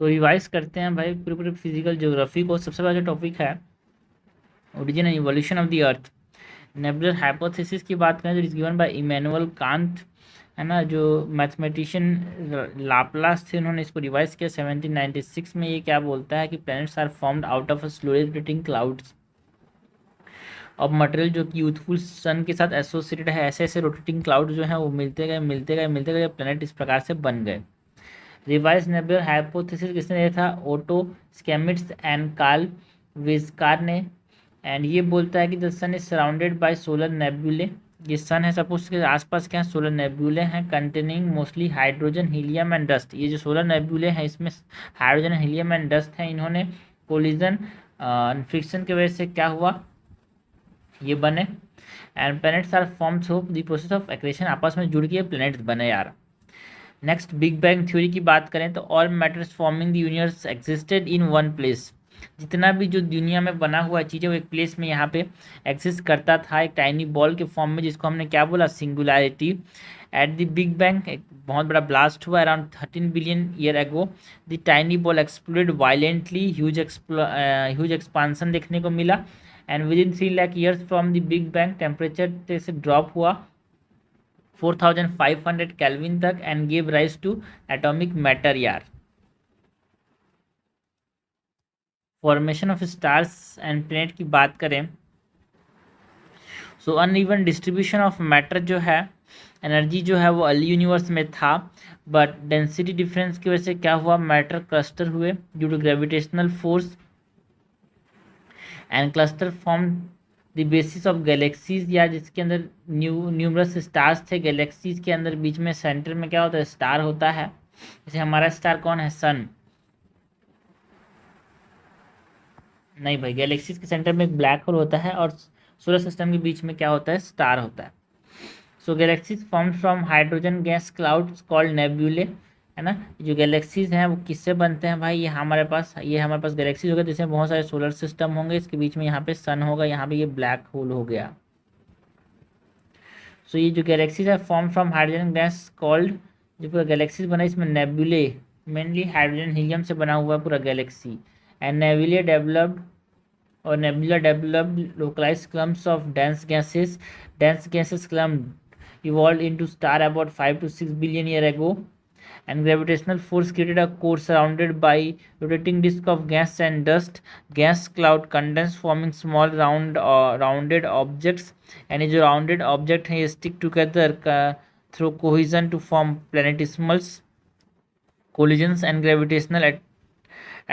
तो रिवाइज करते हैं भाई पूरे पूरे फिजिकल ज्योग्राफी को। सबसे पहला जो टॉपिक है origin and evolution of the earth. Nebular hypothesis की बात करें तो is given by Immanuel Kant, है ना, जो मैथमेटिशियन लाप्लास थे, उन्होंने इसको रिवाइज किया 1796 में। ये क्या बोलता है कि planets are formed out of slowly rotating clouds of material जो कि यूथफुल सन के साथ एसोसिएटेड है। ऐसे ऐसे रोटेटिंग क्लाउड जो हैं वो मिलते गए प्लैनेट इस प्रकार से बन गए। रिवाइज नेबुलर हाइपोथेसिस किसने दिया था? Otto Schmidt and Carl Weizsacker ने। एंड ये बोलता है कि the sun is surrounded by solar nebulae. ये सन है, सपोज के आसपास क्या है? सोलर नेबुले हैं containing mostly hydrogen helium and dust. ये जो सोलर नेबुले हैं इसमें हाइड्रोजन हीलियम एंड डस्ट हैं। इन्होंने कोलिजन फ्रिक्शन की वजह से क्या हुआ? ये बने। And planets are form through the process of accretion, आपस में जुड़ के प्लैनेट्स बने यार। नेक्स्ट बिग बैंग थ्योरी की बात करें तो all matters forming the universe existed in one place. जितना भी जो दुनिया में बना हुआ चीज़ है वो एक प्लेस में यहाँ पे एग्जिस्ट करता था, एक टाइनी बॉल के फॉर्म में, जिसको हमने क्या बोला? Singularity. At the big bang एक बहुत बड़ा ब्लास्ट हुआ around 13 billion year ago. The tiny ball exploded violently, huge expansion देखने को मिला। And within 3 lakh years from the big bang temperature से ड्रॉप हुआ 4500 केल्विन तक and give rise to atomic matter यार। Formation of stars and planet की बात करें so uneven distribution of matter जो है, एनर्जी जो है वो अर्ली यूनिवर्स में था, बट डेंसिटी डिफरेंस की वजह से क्या हुआ? मैटर क्लस्टर हुए due to gravitational force and cluster form the basis of galaxies या जिसके अंदर न्यूमरस स्टार्स थे। गैलेक्सीज के अंदर बीच में सेंटर में क्या होता है? स्टार होता है। जैसे हमारा स्टार कौन है? सन। नहीं भाई, गैलेक्सीज के सेंटर में एक ब्लैक होल होता है और सोलर सिस्टम के बीच में क्या होता है? स्टार होता है। So galaxies form from hydrogen gas clouds called nebulae, है ना। जो गैलेक्सीज हैं वो किससे बनते हैं भाई? ये हमारे पास गैलेक्सीज होगा जिसमें बहुत सारे सोलर सिस्टम होंगे, इसके बीच में यहाँ पे सन होगा, यहाँ पे ये ब्लैक होल हो गया। सो ये जो गैलेक्सीज है form from hydrogen gas called, जो पूरा गैलेक्सीज बना इसमें नेबुले, मेनली हाइड्रोजन हीलियम से बना हुआ पूरा गैलेक्सी। एंड नेबुले डेवलप्ड और nebula developed localise clumps of dense gases clump evolved into star about 5 to 6 billion year ago, and gravitational force created a core surrounded by rotating disk of gas and dust. Gas cloud condensed forming small rounded objects, and ये जो rounded object हैं ये stick together through cohesion to form planetesimals collisions, and gravitational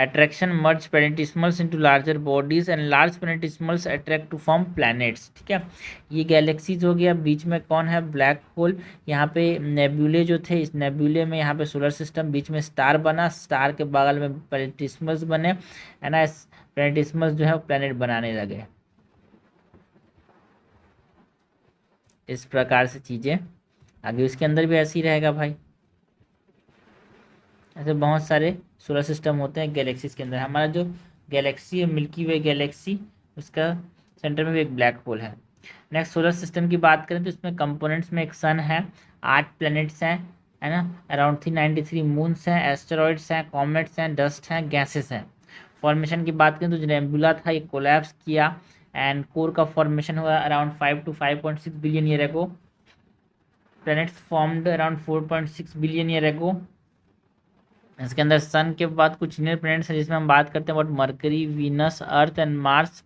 attraction merge planetesimals into larger bodies and large planetesimals attract to form planets। ठीक है, ये galaxies हो गया। बीच में कौन है? Black hole. यहाँ पे नेब्यूले जो थे, इस नेब्यूले में यहाँ पे सोलर सिस्टम, बीच में स्टार बना, स्टार के बगल में प्लेनेटिस्मस बने, है ना। प्लेनेटिस्मस जो है वो प्लेनेट बनाने लगे। इस प्रकार से चीज़ें आगे इसके अंदर भी ऐसे ही रहेगा भाई। ऐसे बहुत सारे सोलर सिस्टम होते हैं गैलेक्सीज के अंदर। हमारा जो गैलेक्सी है मिल्की वे गैलेक्सी, उसका सेंटर में भी एक ब्लैक होल है। नेक्स्ट सोलर सिस्टम की बात करें तो इसमें कंपोनेंट्स में एक सन है, 8 प्लैनेट्स हैं, है ना, अराउंड 393 मून्स हैं, एस्टेरॉइड्स हैं, कॉमेट्स हैं, डस्ट हैं, गैसेस हैं। फॉर्मेशन की बात करें तो जो नेबुला था ये कोलैप्स किया एंड कोर का फॉर्मेशन हुआ अराउंड 5 to 5.6 बिलियन ईयर एगो। Planets formed around 4.6 billion year एगो। इसके अंदर सन के बाद कुछ इनर प्लैनेट्स हैं जिसमें हम बात करते हैं about mercury, Venus, earth and Mars.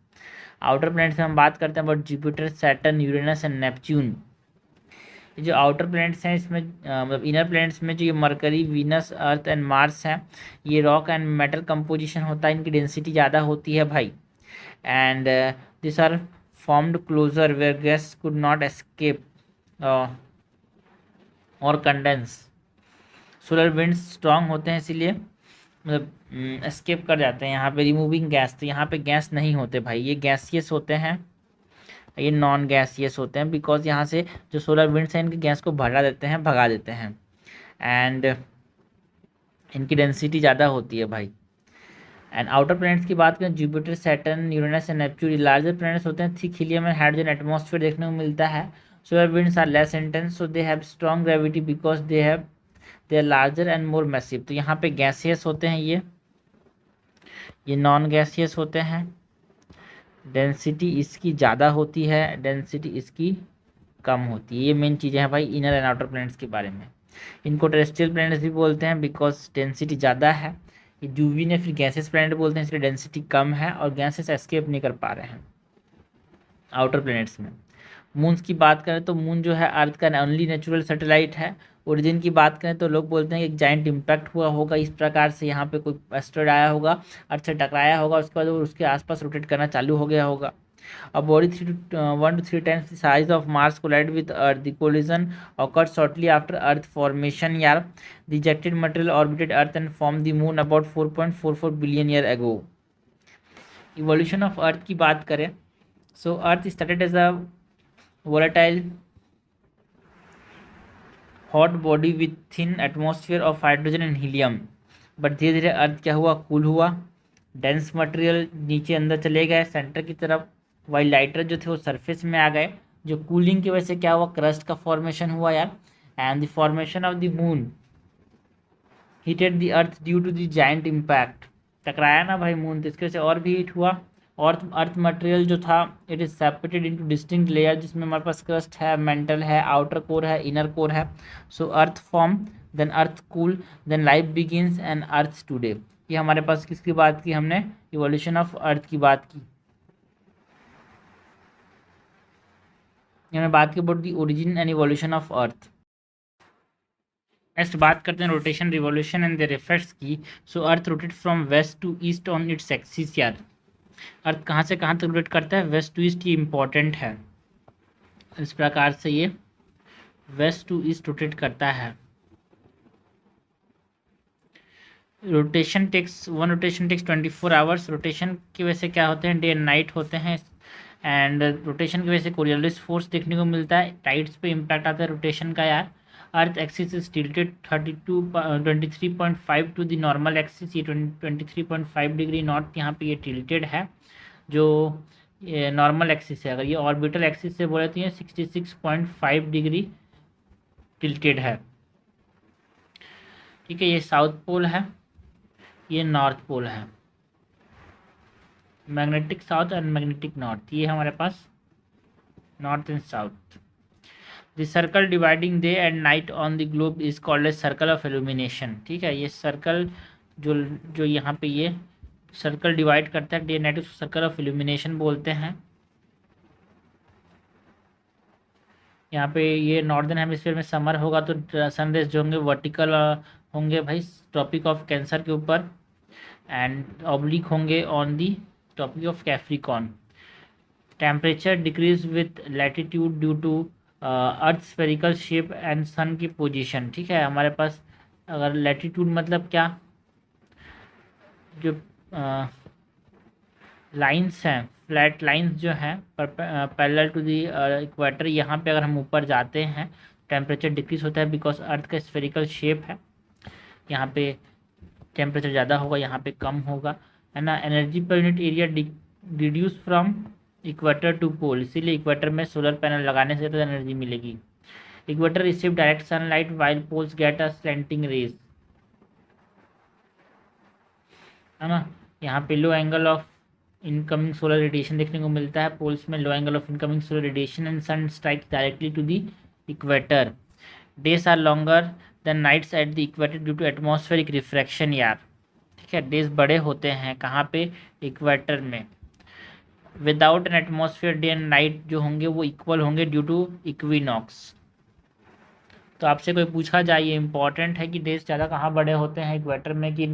Outer planets में हम बात करते हैं about Jupiter, Saturn, Uranus and Neptune. ये जो आउटर प्लैनेट्स हैं इसमें मतलब इनर प्लैनेट्स में जो ये mercury, Venus, earth and Mars हैं, ये रॉक एंड मेटल कंपोजिशन होता है, इनकी डेंसिटी ज़्यादा होती है भाई। And this are formed closer where gas could not escape और कंडेंस। सोलर विंड्स स्ट्रांग होते हैं इसीलिए मतलब एस्केप कर जाते हैं यहाँ पे रिमूविंग गैस। तो यहाँ पे गैस नहीं होते भाई, ये गैसियस होते हैं, ये नॉन गैसियस होते हैं, बिकॉज यहाँ से जो सोलर विंड्स हैं इनकी गैस को भगा देते हैं एंड इनकी डेंसिटी ज़्यादा होती है भाई। एंड आउटर प्लैनेट्स की बात करें Jupiter, Saturn, Uranus and Neptune, larger planets होते हैं, thick helium and hydrogen atmosphere देखने को मिलता है। Solar winds are less intense, so they have strong gravity because they have they are larger and more massive. तो यहाँ पे gaseous होते हैं ये नॉन गैसियस होते हैं, डेंसिटी इसकी ज़्यादा होती है, डेंसिटी इसकी कम होती है। ये मेन चीज़ें हैं भाई इनर एंड आउटर प्लैनेट्स के बारे में। इनको टेरेस्ट्रियल प्लैनेट्स भी बोलते हैं बिकॉज डेंसिटी ज़्यादा है। ये ड्यूवी ने फिर गैसेस प्लैनेट बोलते हैं इसलिए डेंसिटी कम है और गैसेस एस्केप नहीं कर पा रहे हैं आउटर प्लैनेट्स में। मून्स की बात करें तो मून जो है अर्थ का ओनली नेचुरल सैटेलाइट है। ओरिजिन की बात करें तो लोग बोलते हैं कि एक जाइंट इम्पैक्ट हुआ होगा, इस प्रकार से यहाँ पे कोई एस्टेरॉयड आया होगा, अर्थ से टकराया होगा, उसके बाद वो उसके आसपास रोटेट करना चालू हो गया होगा। A body 1 to 3 times the size of Mars collided with Earth. The collision occurred shortly after Earth formation. यार, the ejected material orbited Earth and formed the Moon about 4.44 billion year ago. Evolution of Earth की बात करें, so Earth started as a volatile hot body with thin atmosphere of hydrogen and helium. But धीरे धीरे अर्थ क्या हुआ, cool हुआ, dense material नीचे अंदर चले गए सेंटर की तरफ, वाइल लाइटर जो थे वो सरफेस में आ गए। जो कूलिंग की वजह से क्या हुआ, क्रस्ट का फॉर्मेशन हुआ यार, and the formation of the moon heated the earth due to the giant impact. टकराया ना भाई मून, तो इसकी वजह से और भी हीट हुआ। और अर्थ मटेरियल जो था it is separated into distinct layer, जिसमें हमारे पास क्रस्ट है, मेंटल है, आउटर कोर है, इनर कोर है। So earth form, then earth cool, then life begins and earth today. ये हमारे पास किसकी बात की हमने, इवोल्यूशन ऑफ अर्थ की बात की। हमने बात की about the origin and evolution of earth. Next बात करते हैं rotation, revolution and their effects की। So earth rotate from west to east on its axis. यार अर्थ कहाँ से कहाँ तक रोटेट करता है, वेस्ट टू ईस्ट, ये इंपॉर्टेंट है। इस प्रकार से ये वेस्ट टू ईस्ट रोटेट करता है। Rotation takes 24 hours. रोटेशन की वजह से क्या होते हैं, डे एंड नाइट होते हैं। एंड रोटेशन की वजह से कोरियोलिस फोर्स देखने को मिलता है, टाइड्स पे इम्पैक्ट आता है रोटेशन का। यार earth axis is tilted 23.5 to the normal axis. ये 23.5 डिग्री नॉर्थ यहाँ पे ये टिल्टेड है, जो ये नॉर्मल एक्सिस है। अगर ये ऑर्बिटल एक्सिस से बोले तो ये 66.5 डिग्री टिल्टेड है। ठीक है, ये साउथ पोल है, ये नॉर्थ पोल है, magnetic south and magnetic north, ये हमारे पास north and south. The circle dividing day and night on the globe is called as circle of illumination. ठीक है, ये सर्कल जो यहाँ पे ये सर्कल डिवाइड करता है डे नाइट, उसको सर्कल ऑफ इल्यूमिनेशन बोलते हैं। यहाँ पे ये नॉर्दर्न हेमिस्फीयर में समर होगा तो सनरेज जो होंगे वर्टिकल होंगे भाई ट्रॉपिक ऑफ कैंसर के ऊपर, एंड ऑब्लिक होंगे on the tropic of Capricorn. Temperature decrease with latitude due to earth spherical shape and sun की पोजीशन। ठीक है, हमारे पास अगर लैटिट्यूड मतलब क्या, जो लाइंस हैं, फ्लैट लाइंस जो हैं पैरेलल टू दी इक्वेटर, यहाँ पे अगर हम ऊपर जाते हैं टेम्परेचर डिक्रीज होता है बिकॉज अर्थ का स्फेरिकल शेप है। यहाँ पे टेम्परेचर ज़्यादा होगा, यहाँ पे कम होगा, है ना। Energy per unit area reduce from equator to pole, इसीलिए इक्वेटर में सोलर पैनल लगाने से ज़्यादा एनर्जी मिलेगी। Equator receive direct sunlight while poles get a slanting rays, है ना। यहाँ पे low angle of incoming solar radiation देखने को मिलता है पोल्स में, low angle of incoming solar radiation and sun strike directly to the equator. Days are longer than nights at the equator due to atmospheric refraction. यार ठीक है, days बड़े होते हैं कहाँ पे, इक्वेटर में। Without an atmosphere day and night जो होंगे वो इक्वल होंगे ड्यू टू इक्विनॉक्स। तो आपसे कोई पूछा जाए, ये इंपॉर्टेंट है कि डेज ज़्यादा कहाँ बड़े होते हैं, इक्वेटर में कि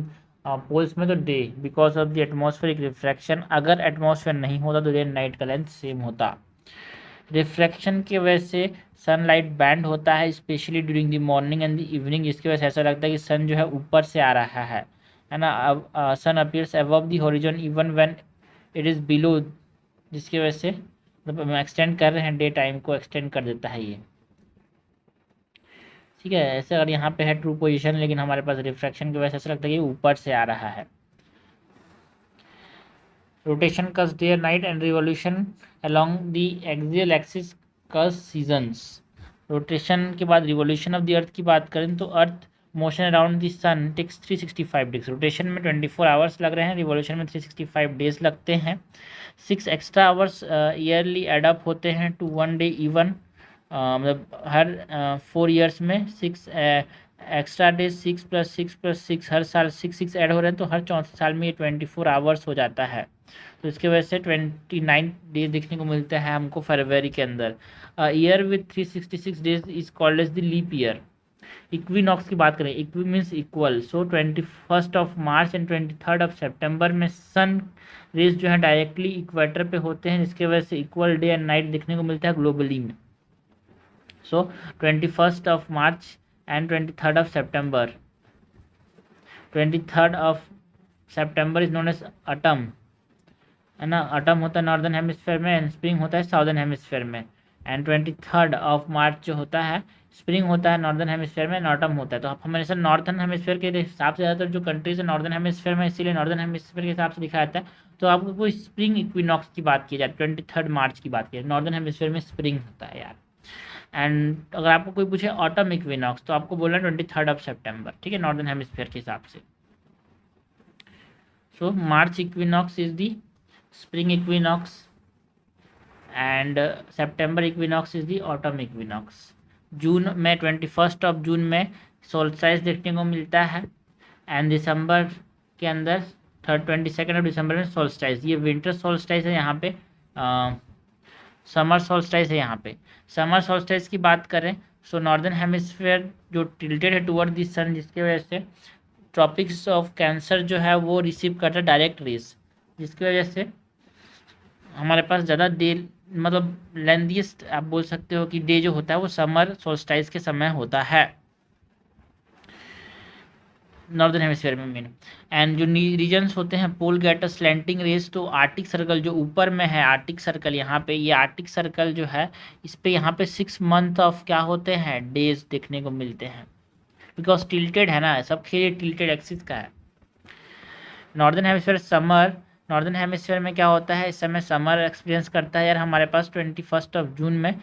पोल्स में, तो day because of the atmospheric refraction. अगर एटमॉस्फेयर नहीं होता तो डे एंड नाइट का लेंथ सेम होता। रिफ्रैक्शन की वजह से सनलाइट बैंड होता है specially during the morning and the evening, जिसकी वजह से ऐसा लगता है कि सन जो है ऊपर से आ रहा है ना। अब sun appears above the horizon even when it is below, जिसकी वजह से मतलब हम एक्सटेंड कर रहे हैं, डे टाइम को एक्सटेंड कर देता है ये। ठीक है, ऐसे अगर यहाँ पे है ट्रू पोजीशन, लेकिन हमारे पास रिफ्रैक्शन की वजह से ऐसा लगता है कि ऊपर से आ रहा है। Rotation causes day night and revolution along the axial axis का सीजन्स। रोटेशन के बाद रिवॉल्यूशन ऑफ द अर्थ की बात करें तो earth motion around the sun takes 365 days, rotation में 24 आवर्स लग रहे हैं, रिवॉल्यूशन में 365 डेज लगते हैं। 6 एक्स्ट्रा आवर्स ईयरली एडअप होते हैं टू 1 डे इवन, मतलब हर 4 ईयर्स में 6 एक्स्ट्रा डेज, 6 + 6 + 6 हर साल 6 ऐड हो रहे हैं, तो हर 34 साल में ये 24 आवर्स हो जाता है। तो इसके वजह से 29 डेज देखने को मिलता है हमको फरवरी के अंदर। Year with 366 days is called as the leap year. Equinox की बात करें, equi means equal, so 21 March and 23 सितंबर में सन रेज जो है डायरेक्टली इक्वेटर पे होते हैं, जिसके वजह से इक्वल डे एंड नाइट देखने को मिलता है ग्लोबली में। सो 21 मार्च एंड 23 सितंबर, 23 सितंबर इज नोन एज ऑटम, है ना। ऑटम होता है नॉर्दर्न हेमिस्फेयर में एंड स्प्रिंग होता है साउदर्न हेमिस्फेयर में। एंड 23 मार्च जो होता है स्प्रिंग होता है नॉर्दर्न हेमिस्फेयर में, एंड ऑटम होता है। तो आप हमेशा नॉर्थर्न हेमिस्फेयर के हिसाब से ज़्यादातर जो कंट्रीज है नॉर्दर्न हेमिस्फेयर में, इसीलिए नॉर्दर्न हेमिस्फेयर के हिसाब से दिखाया जाता है। तो आपको कोई स्प्रिंग इक्विनॉक्स की बात की जाए, 23 मार्च की बात की जाए, नॉर्दर्न हेमिस्फेयर में स्प्रिंग होता है यार। एंड अगर आपको कोई पूछे ऑटम इक्विनॉक्स, तो आपको बोलना 23 सितंबर, ठीक है, नॉर्दर्न हेमिस्फेयर के हिसाब से। So March equinox is the spring equinox and September equinox is the autumn equinox। June में 21 जून में सोल्स्टाइस देखने को मिलता है, एंड दिसंबर के अंदर 22 दिसंबर में सोल्स्टाइस, ये विंटर सोल्स्टाइस है यहाँ पे, समर सोल्स्टाइस है यहाँ पे। समर सोल्स्टाइस की बात करें, सो नॉर्दर्न हेमिस्फेयर जो टिल्टेड है टुवर्ड द सन, जिसके वजह से ट्रॉपिक्स ऑफ कैंसर जो है वो रिसीव करता है डायरेक्ट रेज, जिसकी वजह से हमारे पास ज़्यादा डे, मतलब लेंथीएस्ट आप बोल सकते हो कि डे जो होता है वो समर सोल्स्टाइस के समय होता है नॉर्दर्न हेमिस्फीयर में मेन। एंड जो रीजन्स होते हैं पोल गेट अ स्लैंटिंग रेज, तो आर्टिक सर्कल जो ऊपर में है, आर्टिक सर्कल यहाँ पे, ये आर्टिक सर्कल जो है इस पे यहाँ पे 6 मंथ ऑफ क्या होते हैं डेज देखने को मिलते हैं, बिकॉज टिल्टेड है ना, सब खेल टिल्टेड एक्सिस का है। Northern hemisphere summer, northern hemisphere में क्या होता है इस समय समर एक्सपीरियंस करता है यार हमारे पास 21 जून में।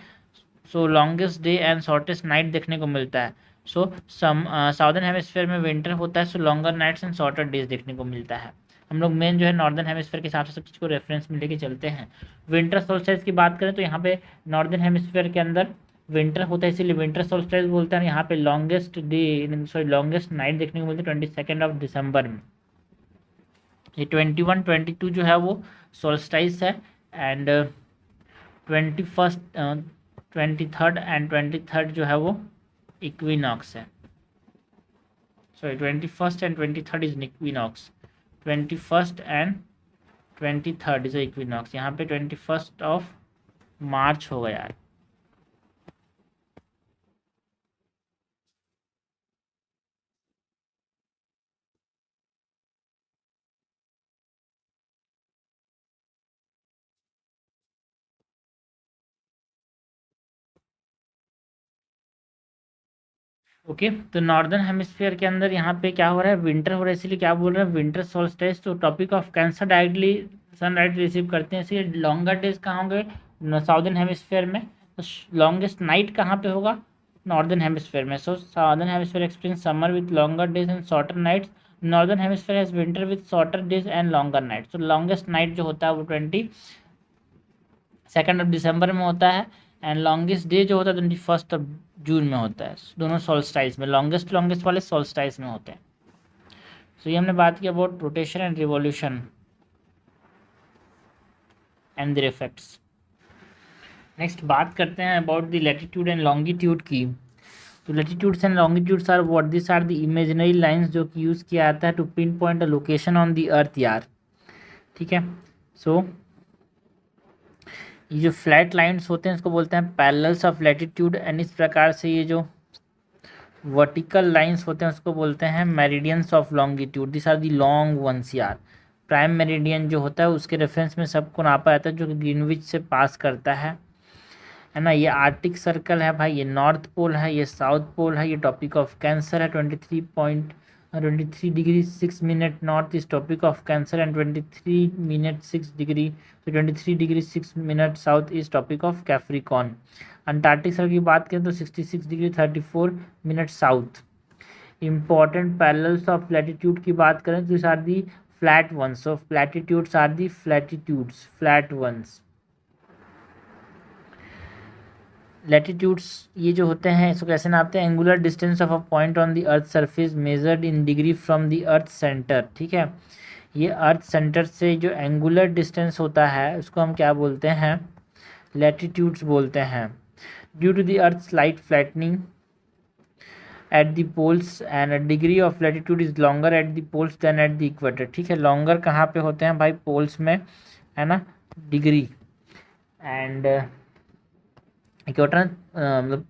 So longest day and shortest night देखने को मिलता है। सो साउदर्न हेमिस्फीयर में विंटर होता है, so longer nights and shorter days देखने को मिलता है। हम लोग मेन जो है नॉर्दर्न हेमिस्फीयर के हिसाब से सब चीज़ को रेफरेंस में लेके चलते हैं। विंटर सोल्स्टाइस की बात करें तो यहाँ पे नॉर्दर्न हेमिस्फीयर के अंदर विंटर होता है, इसीलिए विंटर सोल्स्टाइस बोलते हैं। यहाँ पे longest day, sorry longest night देखने को मिलती है 22 दिसंबर में। ये 21 22 जो है वो सोल्स्टाइस है, एंड 21 23 एंड 23 जो है वो इक्विनॉक्स है। Sorry 21 and 23 is equinox, 21 and 23 is equinox. यहाँ पे 21 मार्च होगा यार। ओके तो नॉर्दर्न हेमिस्फीयर के अंदर यहाँ पे क्या हो रहा है, विंटर हो रहा है, इसलिए क्या बोल रहे हैं विंटर सोल्स्टाइस। तो topic of cancer directly sunlight receive करते हैं, इसलिए लॉन्गर डेज कहाँ होंगे साउदर्न हेमिस्फीयर में। तो लॉन्गेस्ट नाइट कहाँ पे होगा नॉर्दर्न हेमिस्फीयर में। So southern hemisphere experience summer with longer days and shorter nights, northern hemisphere has winter with shorter days and longer night. तो लॉन्गेस्ट नाइट जो होता है वो 22 दिसंबर में होता है, एंड लॉन्गेस्ट डे जो होता है 21 जून में होता है। दोनों सोल्स्टाइस में, लॉन्गेस्ट वाले सोल्स्टाइस में होते हैं। सो ये हमने बात की about rotation and revolution and their effects. Next बात करते हैं about the latitude and longitude की। तो latitudes and longitudes are what, this are the imaginary lines जो कि यूज़ किया जाता है to pin point a location on the earth यार, ठीक है। सो ये जो फ्लैट लाइंस होते हैं इसको बोलते हैं पैरेलल्स ऑफ लैटिट्यूड, एंड इस प्रकार से ये जो वर्टिकल लाइंस होते हैं उसको बोलते हैं meridians of longitude. This are the long ones यार। प्राइम मेरिडियन जो होता है उसके रेफरेंस में सबको नापा जाता है, जो कि ग्रीनविच से पास करता है ना। ये आर्टिक सर्कल है भाई, ये नॉर्थ पोल है, ये साउथ पोल है, ये टॉपिक ऑफ कैंसर है। 23.23°6' north is topic of Cancer, and 23'6", तो 23°6' south is topic of Capricorn. Antarctic circle की बात करें तो 66°34' साउथ। इंपॉर्टेंट पैरेलल्स ऑफ लैटिट्यूड की बात करें तो this are the flat ones of latitudes are the flatitudes flat ones. Latitudes ये जो होते हैं इसको कैसे नापते हैं, angular distance of a point on the earth surface measured in degree from the earth centre. ठीक है, ये अर्थ सेंटर से जो एंगुलर डिस्टेंस होता है उसको हम क्या बोलते हैं, लैटिट्यूड्स बोलते हैं। Due to the earth slight flattening at the poles and degree of latitude is longer at the poles than at the equator. ठीक है, लॉन्गर कहाँ पे होते हैं भाई, पोल्स में, है ना, डिग्री, एंड इक्वेटर मतलब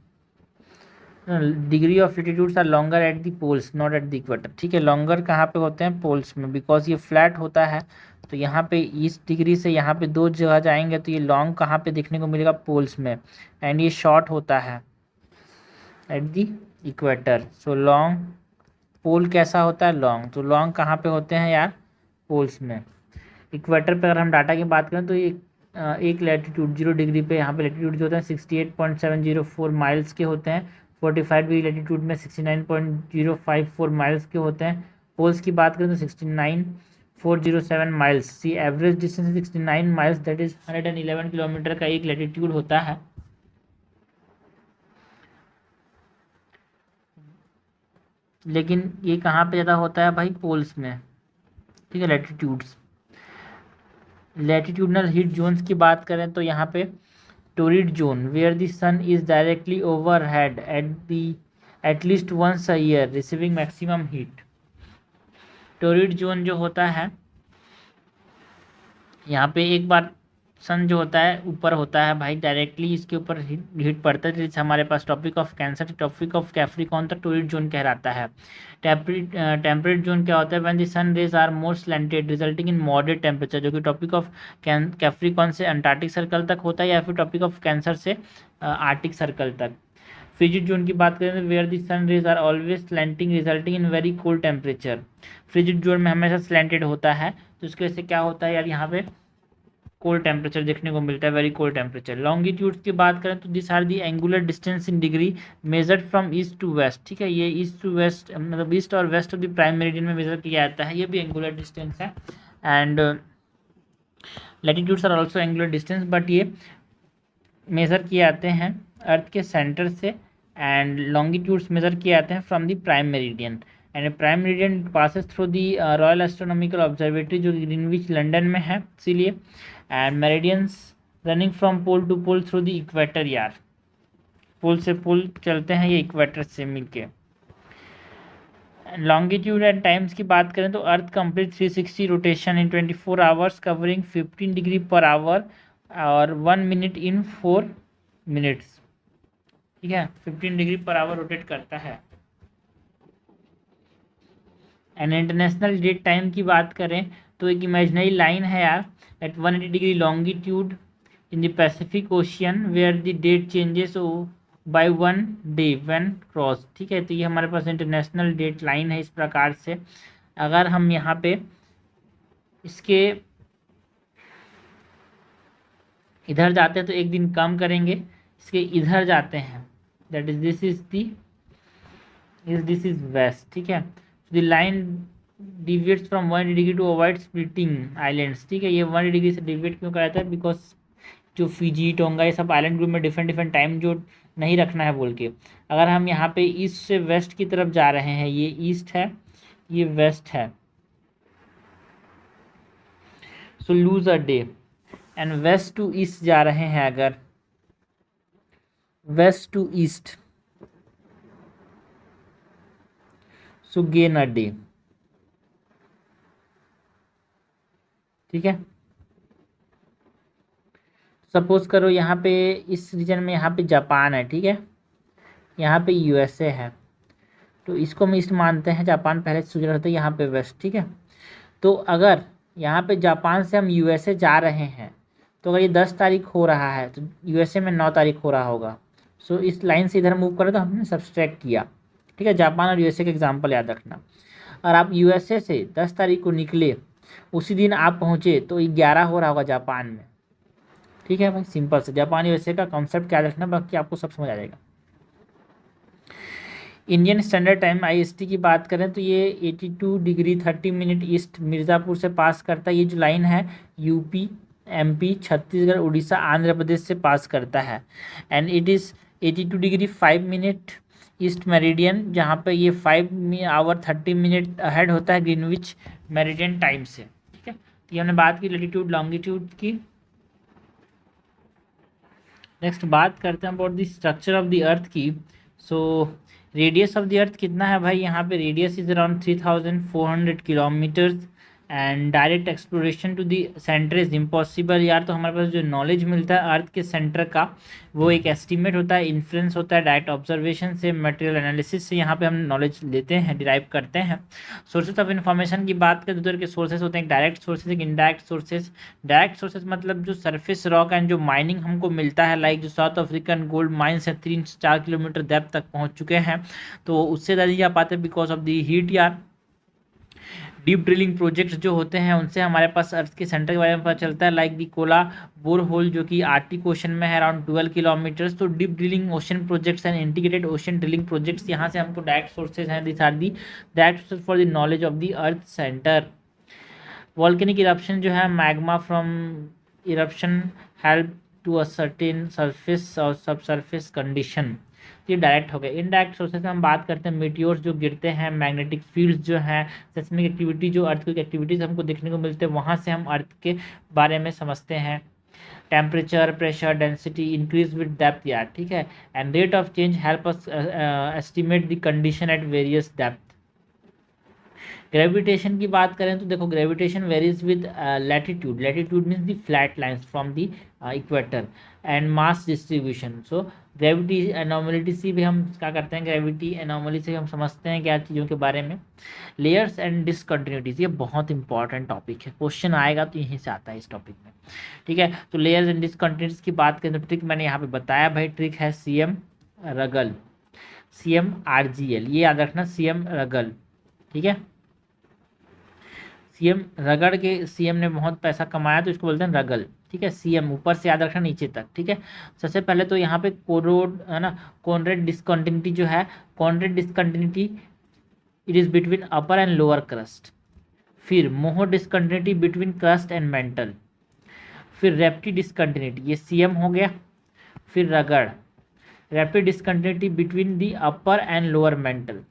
degree of latitudes are longer at the poles not at the equator. ठीक है, लॉन्गर कहाँ पे होते हैं, पोल्स में, बिकॉज ये फ्लैट होता है तो यहाँ पे इस डिग्री से यहाँ पे दो जगह जाएंगे तो ये लॉन्ग कहाँ पे देखने को मिलेगा, पोल्स में, एंड ये शॉर्ट होता है at the equator. So long, pole कैसा होता है, लॉन्ग, तो लॉन्ग कहाँ पे होते हैं यार, पोल्स में। इक्वेटर पे अगर हम डाटा की बात करें तो ये एक लैटिट्यूड 0 डिग्री पे यहाँ पे लैटिट्यूड जो होते हैं 68.704 माइल्स के होते हैं, 45 डिग्री लैटिट्यूड में 69.054 माइल्स के होते हैं। पोल्स की बात करें तो 69,407 miles. See average distance 69 miles, that is 111 kilometre का एक लैटिट्यूड होता है। लेकिन ये कहाँ पे ज़्यादा होता है भाई, पोल्स में। ठीक है, लैटिट्यूड्स। लैटिट्यूडनल हीट जोन्स की बात करें तो यहाँ पे torrid zone where the sun is directly overhead at least once a year receiving maximum heat. Torrid zone जो होता है यहाँ पे एक बार सन जो होता है ऊपर होता है भाई, डायरेक्टली इसके ऊपर हीट पड़ता है। जैसे हमारे पास topic of Cancer, topic of Capricorn तक टोरिड जोन कहलाता है। टेम्परेट जोन क्या होता है, when the sun rays are more slanted resulting in moderate temperature, जो कि टॉपिक ऑफ कैप्रिकॉर्न से अंटार्कटिक सर्कल तक होता है, या फिर टॉपिक ऑफ कैंसर से आर्टिक सर्कल तक। फ्रिजिड जोन की बात करें तो where the sun rays are always slanting resulting in very cold temperature. Frigid zone में हमेशा स्लैंटेड होता है तो उसकी वजह से क्या होता है यार, यहाँ पे कोल्ड टेम्परेचर देखने को मिलता है, वेरी कोल्ड टेम्परेचर। लॉन्गिट्यूड्स की बात करें तो this are the angular distance in degree measured from east to west. ठीक है, ये ईस्ट टू वेस्ट मतलब ईस्ट और west of the prime meridian में मेजर किया जाता है, ये भी एंगुलर डिस्टेंस है। And latitudes are also angular distance, but ये मेजर किए जाते हैं अर्थ के सेंटर से, एंड लॉन्गिट्यूड्स मेजर किए जाते हैं from the prime meridian. And prime meridian passes through the royal astronomical observatory जो ग्रीनविच लंदन में है, इसीलिए। And meridians running from pole to pole through the equator, यार पोल से पोल चलते हैं ये इक्वेटर से मिलके। लॉन्गिट्यूड एंड टाइम्स की बात करें तो earth complete 360 rotation in 24 hours covering 15 degree per hour और 1 मिनट इन 4 मिनट्स। ठीक है, 15 डिग्री पर आवर रोटेट करता है। एंड इंटरनेशनल डेट टाइम की बात करें तो एक इमेजिनरी लाइन है यार at 180 degree longitude in the Pacific ocean where the date changes by 1 day when cross. ठीक है, तो ये हमारे पास इंटरनेशनल डेट लाइन है। इस प्रकार से अगर हम यहाँ पे इसके इधर जाते हैं तो एक दिन कम करेंगे, इसके इधर जाते हैं that is this is west. ठीक है, the line deviates from 180 degree to avoid splitting islands. ठीक है, ये 180 डिग्री से डिविएट क्यों कराता है, बिकॉज जो फिजी टोंगा ये सब आइलैंड ग्रुप में डिफरेंट टाइम जो नहीं रखना है बोल के। अगर हम यहाँ पे ईस्ट से वेस्ट की तरफ जा रहे हैं, ये ईस्ट है ये वेस्ट है, so lose a day. And west to east जा रहे हैं, अगर west to east so gain a day. ठीक है, सपोज करो यहाँ पे इस रीजन में यहाँ पे जापान है, ठीक है, यहाँ पे यूएसए है, तो इसको हम ईस्ट मानते हैं, जापान पहले से सूझ रहा था, यहाँ पे वेस्ट। ठीक है, तो अगर यहाँ पे जापान से हम यूएसए जा रहे हैं तो अगर ये 10 तारीख हो रहा है तो यूएसए में 9 तारीख हो रहा होगा। सो इस लाइन से इधर मूव करें तो हमने सब्सट्रैक्ट किया। ठीक है, जापान और यूएसए का एग्जाम्पल याद रखना। और आप यूएसए से 10 तारीख को निकले, उसी दिन आप पहुँचे तो 11 हो रहा होगा जापान में। ठीक है भाई, सिंपल से जापान यूएसए का कॉन्सेप्ट क्या रखना, बाकी आपको सब समझ आ जाएगा। इंडियन स्टैंडर्ड टाइम IST की बात करें तो ये 82 डिग्री 30 मिनट ईस्ट मिर्ज़ापुर से पास करता है। ये जो लाइन है यूपी, MP, छत्तीसगढ़, उड़ीसा, आंध्र प्रदेश से पास करता है। And it is 82 degree 5 minute east meridian, जहाँ पे ये 5 आवर 30 मिनट अहेड होता है ग्रीनविच मेरिडियन टाइम से। ठीक है, तो ये हमने बात की लैटिट्यूड लॉन्गिट्यूड की। नेक्स्ट बात करते हैं about the structure of the earth की। So radius of the earth कितना है भाई, यहाँ पे radius is around 3400 kilometres. And direct exploration to the centre is impossible. यार तो हमारे पास जो नॉलेज मिलता है अर्थ के सेंटर का वो एक एस्टीमेट होता है, इन्फ्लुएंस होता है डायरेक्ट ऑब्जर्वेशन से, मटेरियल एनालिसिस से। यहाँ पे हम नॉलेज लेते हैं, डिराइव करते हैं। सोर्सेज ऑफ इन्फॉर्मेशन की बात करें तो उधर के सोर्सेज होते हैं, एक डायरेक्ट सोर्सेज, एक इनडायरेक्ट सोर्सेज। डायरेक्ट सोर्सेज मतलब जो सरफेस रॉक एंड जो माइनिंग हमको मिलता है, लाइक जो साउथ अफ्रीकन गोल्ड माइंस है 3 से 4 किलोमीटर डेप्थ तक पहुँच चुके हैं, तो उससे ज़्यादा नहीं आ पाते बिकॉज ऑफ दी हीट। यार डीप ड्रिलिंग प्रोजेक्ट्स जो होते हैं उनसे हमारे पास अर्थ के सेंटर के बारे में पता चलता है, like the Kola bore hole जो कि आर्टिक ओशन में है अराउंड 12 किलोमीटर्स। तो deep drilling ocean projects and integrated ocean drilling projects, यहाँ से हमको डायरेक्ट सोर्सेज हैं, this are the direct sources for the knowledge of the earth centre. Volcanic eruption जो है, magma from eruption help to a certain surface और सब surface condition. ये direct हो गए। इनडायरेक्ट सोर्सेज में हम बात करते हैं मीटियोर्स जो गिरते हैं, मैग्नेटिक फील्ड्स जो हैं, सेस्मिक एक्टिविटी जो अर्थक्वेक एक्टिविटीज़ हमको देखने को मिलते हैं, वहाँ से हम अर्थ के बारे में समझते हैं। Temperature, pressure, density increase with depth यार, ठीक है। And rate of change help us estimate the condition at various depth. Gravitation की बात करें तो देखो gravitation varies with latitude. Latitude means the flat lines from the equator and mass distribution. So gravity anomality से भी हम क्या करते हैं, ग्रेविटी एनोमली से हम समझते हैं क्या चीज़ों के बारे में। लेयर्स एंड डिसकंटिन्यूटीज, ये बहुत इंपॉर्टेंट टॉपिक है, क्वेश्चन आएगा तो यहीं से आता है इस टॉपिक में। ठीक है, तो लेयर्स एंड डिसकंटिन्यूटीज की बात करें तो ट्रिक मैंने यहाँ पे बताया भाई, ट्रिक है CM रगल, CMRGL, ये याद रखना, CM रगल। ठीक है, CM रगड़ के, CM ने बहुत पैसा कमाया तो इसको बोलते हैं रगल। ठीक है, CM ऊपर से याद रखना नीचे तक। ठीक है, सबसे पहले तो यहाँ पे कोरोड है ना, कॉन्ड्रेड डिसकंटिन्यूटी जो है, Conrad discontinuity it is between upper and lower crust. फिर Moho discontinuity between crust and mantle. फिर रैप्टी डिसकंटिन्यूटी, ये CM हो गया। फिर रगड़, Repetti discontinuity between the upper and lower mantle.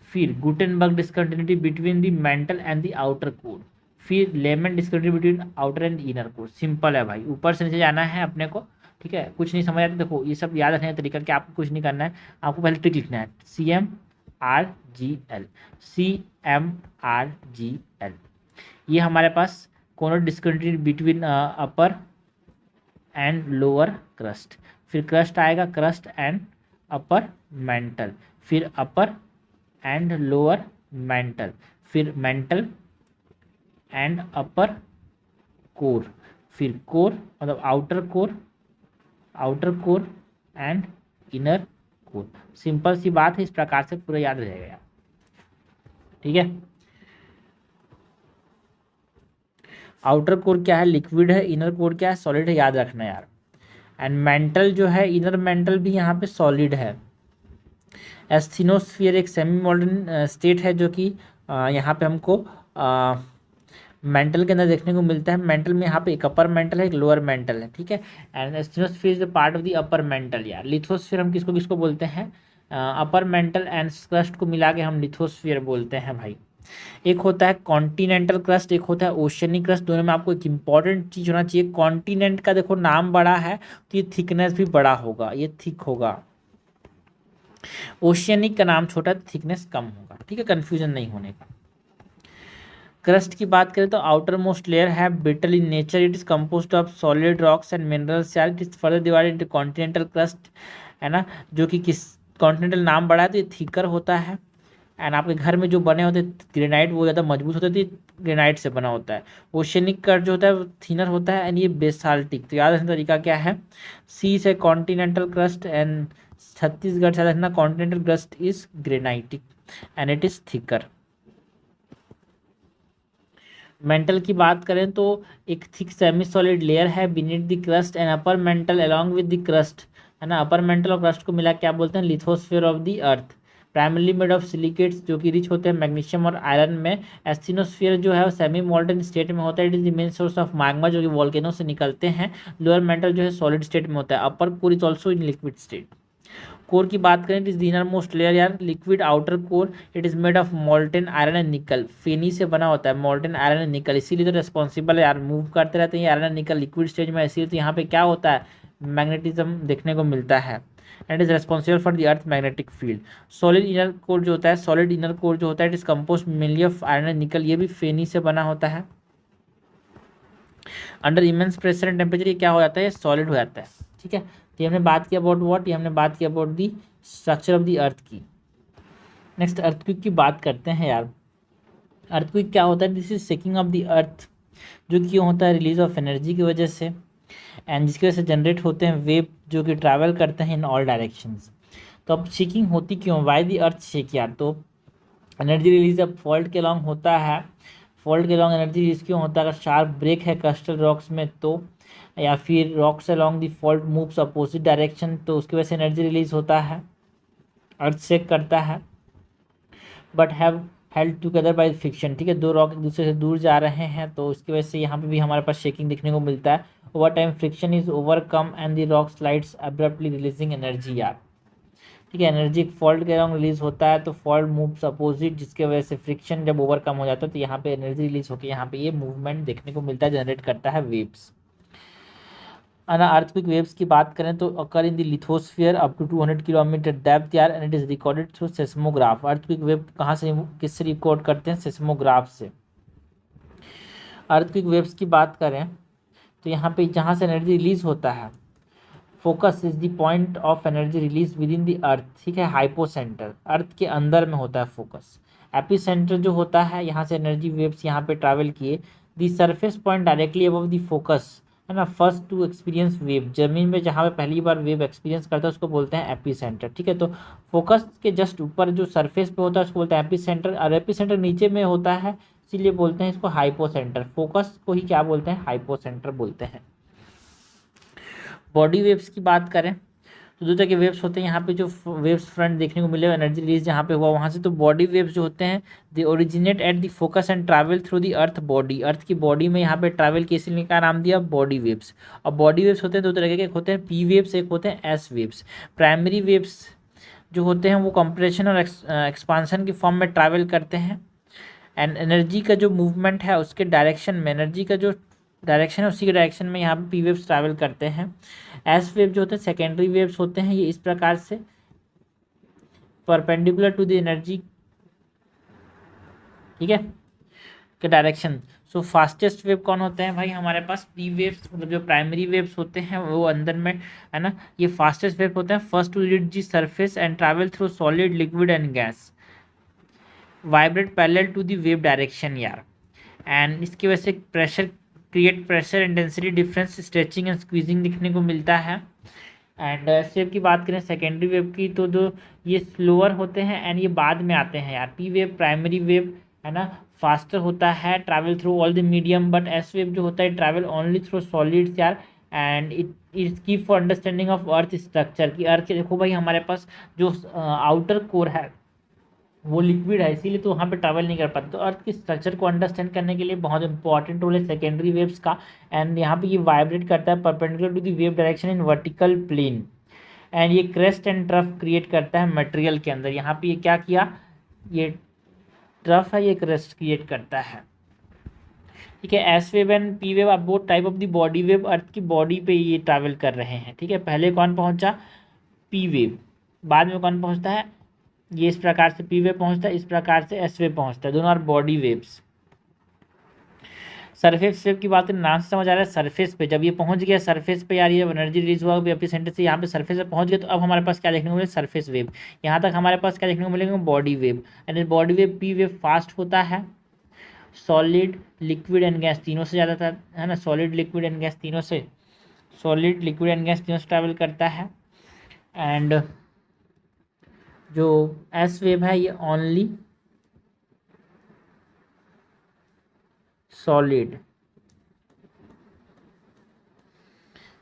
फिर Gutenberg discontinuity between the mantle and the outer core. फिर Lehmann discontinuity between outer and inner core. Simple है भाई, ऊपर से नीचे जाना है अपने को। ठीक है, कुछ नहीं समझ आता, देखो ये सब याद रखने का तरीका क्या, आपको कुछ नहीं करना है, आपको पहले ट्रिक लिखना है, CMRGL, CMRGL। ये हमारे पास Conrad discontinuity between upper and lower crust. फिर क्रस्ट आएगा, क्रस्ट एंड अपर मेंटल। फिर अपर एंड लोअर मेंटल। फिर मेंटल एंड अपर कोर। फिर कोर मतलब outer core, outer core and inner core. Simple सी बात है, इस प्रकार से पूरा याद रहेगा यार। ठीक है, आउटर कोर क्या है, लिक्विड है, इनर कोर क्या है, सॉलिड है, याद रखना यार। एंड मेंटल जो है, इनर मेंटल भी यहाँ पे सॉलिड है। एस्थीनोस्फीयर एक सेमी मॉडर्न स्टेट है जो कि यहाँ पे हमको मेंटल के अंदर देखने को मिलता है। मेंटल में यहाँ पे एक अपर मेंटल है, एक लोअर मेंटल है। ठीक है, and asthenosphere is the part of the upper mantle यार। लिथोस्फीयर हम किसको किसको बोलते हैं, अपर मेंटल एंड क्रस्ट को मिला के हम लिथोस्फीयर बोलते हैं भाई। एक होता है कॉन्टिनेंटल क्रस्ट, एक होता है ओशियनिक क्रस्ट। दोनों में आपको एक इंपॉर्टेंट चीज़ होना चाहिए, कॉन्टिनेंट का देखो नाम बड़ा है तो ये थिकनेस भी बड़ा होगा, ये थिक होगा। ओशियनिक का नाम छोटा है तो थिकनेस कम होगा। ठीक है, कंफ्यूजन नहीं होने का। क्रस्ट की बात करें तो आउटर मोस्ट लेयर है brittle in nature, it is composed of solid rocks and minerals यार। It is further divided into continental crust, है ना, जो कि किस कॉन्टिनेंटल नाम बड़ा है तो ये थिकर होता है। एंड आपके घर में जो बने होते हैं ग्रेनाइट, वो ज़्यादा मजबूत होते हैं तो ग्रेनाइट से बना होता है। ओशियनिक का जो होता है वो थिनर होता है, एंड ये बेसाल्टिक। तो याद रखने तरीका क्या है, सी से कॉन्टिनेंटल क्रस्ट एंड छत्तीसगढ़ से रखना, continental crust is granitic and it is thicker. Mental की बात करें तो एक थिक सेमी सॉलिड लेयर है beneath the crust and upper mental along with the crust, है ना। अपर मेंटल और क्रस्ट को मिला क्या बोलते हैं, lithosphere of the earth. Primarily made of silicates जो कि रिच होते हैं मैग्नीशियम और आयरन में। एस्थिनोस्फीयर जो है वो सेमी मोल्टन स्टेट में होता है। It is the main source of magma जो कि वोल्केनो से निकलते हैं। लोअर मेंटल जो है सॉलिड स्टेट में होता है। Upper core is also in liquid state. Core की बात करें, it is the innermost layer यार, liquid outer core. It is made of molten iron and nickel, फेनी से बना होता है, मोल्टेन आयरन एंड निकल, इसीलिए तो रेस्पॉन्सिबल है यार, मूव करते रहते हैं आयरन एंड निकल लिक्विड स्टेज में, इसीलिए तो यहाँ पे क्या होता है, मैग्नेटिज्म देखने को मिलता है and is responsible for the earth magnetic field. Solid inner core जो होता है, सॉलिड इनर कोर जो होता है, it is compose mainly of iron and निकल, ये भी फेनी से बना होता है। Under immense pressure and temperature ये क्या हो जाता है, सॉलिड हो जाता है। ठीक है, तो ये हमने बात किया अबाउट व्हाट, ये हमने बात किया about the structure of the earth की। नेक्स्ट अर्थक्वेक की बात करते हैं यार। अर्थक्वेक क्या होता है, this is shaking of the अर्थ, जो कि होता है रिलीज ऑफ एनर्जी की वजह से एंड जिसकी वजह से जनरेट होते हैं वेव जो कि ट्रैवल करते हैं इन ऑल डायरेक्शंस। तो अब शेकिंग होती क्यों, वाई दी अर्थ शेक यार, तो एनर्जी रिलीज अब फॉल्ट के लॉन्ग होता है। फॉल्ट के लॉन्ग एनर्जी रिलीज क्यों होता है, अगर शार्प ब्रेक है कस्टल रॉक्स में तो, या फिर rocks along the fault moves opposite direction, तो उसकी वजह से एनर्जी रिलीज होता है, अर्थ शेक करता है। But have held together by friction, ठीक है, दो रॉक एक दूसरे से दूर जा रहे हैं तो उसकी वजह से यहाँ पे भी हमारे पास शेकिंग देखने को मिलता है। Over time friction is overcome and the rock slides abruptly releasing energy यार। ठीक है, एनर्जी फॉल्ट के अराउंड रिलीज होता है तो फॉल्ट मूव्स अपोजिट, जिसके वजह से फ्रिक्शन जब ओवरकम हो जाता है तो यहाँ पे एनर्जी रिलीज होकर यहाँ पे ये मूवमेंट देखने को मिलता है, जनरेट करता है वेव्स। अना अर्थक्वेक वेव्स की बात करें तो occur in the lithosphere up to 200 kilometre depth यार, and it is recorded through seismograph. Earthquake wave कहाँ से, किससे रिकॉर्ड करते हैं, सेस्मोग्राफ से। अर्थक्वेक वेव्स की बात करें तो यहाँ पे जहाँ से एनर्जी रिलीज होता है, focus is the point of energy release with in the earth, ठीक है, हाइपोसेंटर, अर्थ के अंदर में होता है फोकस। एपी सेंटर जो होता है, यहाँ से एनर्जी वेव्स यहाँ पे ट्रैवल किए, the surface point directly above the focus, है ना, फर्स्ट टू एक्सपीरियंस वेव, जमीन में जहाँ पे पहली बार वेव एक्सपीरियंस करता है उसको बोलते हैं एपी सेंटर। ठीक है, तो फोकस के जस्ट ऊपर जो सरफेस पे होता है उसको बोलते हैं एपी सेंटर, और एपी सेंटर नीचे में होता है इसीलिए बोलते हैं इसको हाइपोसेंटर। फोकस को ही क्या बोलते हैं, हाइपोसेंटर बोलते हैं। बॉडी वेव्स की बात करें तो दो तरह के वेव्स होते हैं, यहाँ पे जो वेव्स फ्रंट देखने को मिलेगा एनर्जी रिलीज जहाँ पे हुआ वहाँ से, तो बॉडी वेव्स जो होते हैं they originate at the focus and travel through the earth body, earth की बॉडी में यहाँ पे ट्रैवल के, इसलिए क्या नाम दिया, बॉडी वेव्स। और बॉडी वेव्स होते हैं दो तरह के, एक होते हैं पी वेव्स, एक होते हैं एस वेव्स। प्राइमरी वेव्स जो होते हैं वो कंप्रेशन और एक्सपांसन की फॉर्म में ट्रैवल करते हैं एंड एनर्जी का जो मूवमेंट है उसके डायरेक्शन में, एनर्जी का जो डायरेक्शन है उसी के डायरेक्शन में यहाँ पे पी वेव्स ट्रैवल करते हैं। एस वेव जो होते हैं सेकेंडरी वेव्स होते हैं, ये इस प्रकार से परपेंडिकुलर टू द एनर्जी, ठीक है, के डायरेक्शन। सो फास्टेस्ट वेव कौन होते हैं भाई हमारे पास, पी वेव्स, मतलब जो प्राइमरी वेव्स होते हैं वो अंदर में, है ना, ये फास्टेस्ट वेव होते हैं, first to reach the surface and travel through solid liquid and gas, vibrate parallel to the wave direction यार, एंड इसकी वजह से pressure create pressure and density difference, stretching and squeezing दिखने को मिलता है। एंड वेव की बात करें सेकेंडरी वेव की, तो जो ये स्लोअर होते हैं एंड ये बाद में आते हैं यार। पी वेव प्राइमरी वेव, है ना, फास्टर होता है, travel through all the medium, but S wave जो होता है ट्रैवल ओनली थ्रू सॉलिड्स यार, एंड इट इज की for understanding of earth structure की, अर्थ देखो भाई हमारे पास जो आउटर कोर है वो लिक्विड है इसीलिए तो वहाँ पे ट्रैवल नहीं कर पाते, तो अर्थ के स्ट्रक्चर को अंडरस्टैंड करने के लिए बहुत इंपॉर्टेंट रोल है सेकेंडरी वेव्स का। एंड यहाँ पे ये वाइब्रेट करता है perpendicular to the wave direction in vertical plane, and ये क्रेस्ट एंड ट्रफ क्रिएट करता है मटेरियल के अंदर। यहाँ पे ये क्या किया, ये ट्रफ है, ये क्रेस्ट क्रिएट करता है। ठीक है, S wave and P wave अब both type of the body wave, earth की बॉडी पे ये ट्रैवल कर रहे हैं। ठीक है, पहले कौन पहुंचा, पी वेव, बाद में कौन पहुंचता है, ये इस प्रकार से पी वेव पहुंचता है, इस प्रकार से एस वेव पहुंचता है, दोनों और बॉडी वेव्स। सरफेस वेव की बात करें, नाम से समझ आ रहा है सरफेस पे, जब ये पहुंच गया सरफेस पे यार, ये एनर्जी रिलीज हुआ एपी सेंटर से यहाँ पे सरफेस पे पहुंच गया, तो अब हमारे पास क्या देखने को मिलेगा, सरफेस वेव। यहाँ तक हमारे पास क्या देखने को मिलेगा, body wave. And body wave P wave fast होता है, सॉलिड लिक्विड एंड गैस तीनों से ज़्यादा था, है ना, सॉलिड लिक्विड एंड गैस तीनों से, सॉलिड लिक्विड एंड गैस तीनों से ट्रैवल करता है। एंड जो एस वेव है ये only solid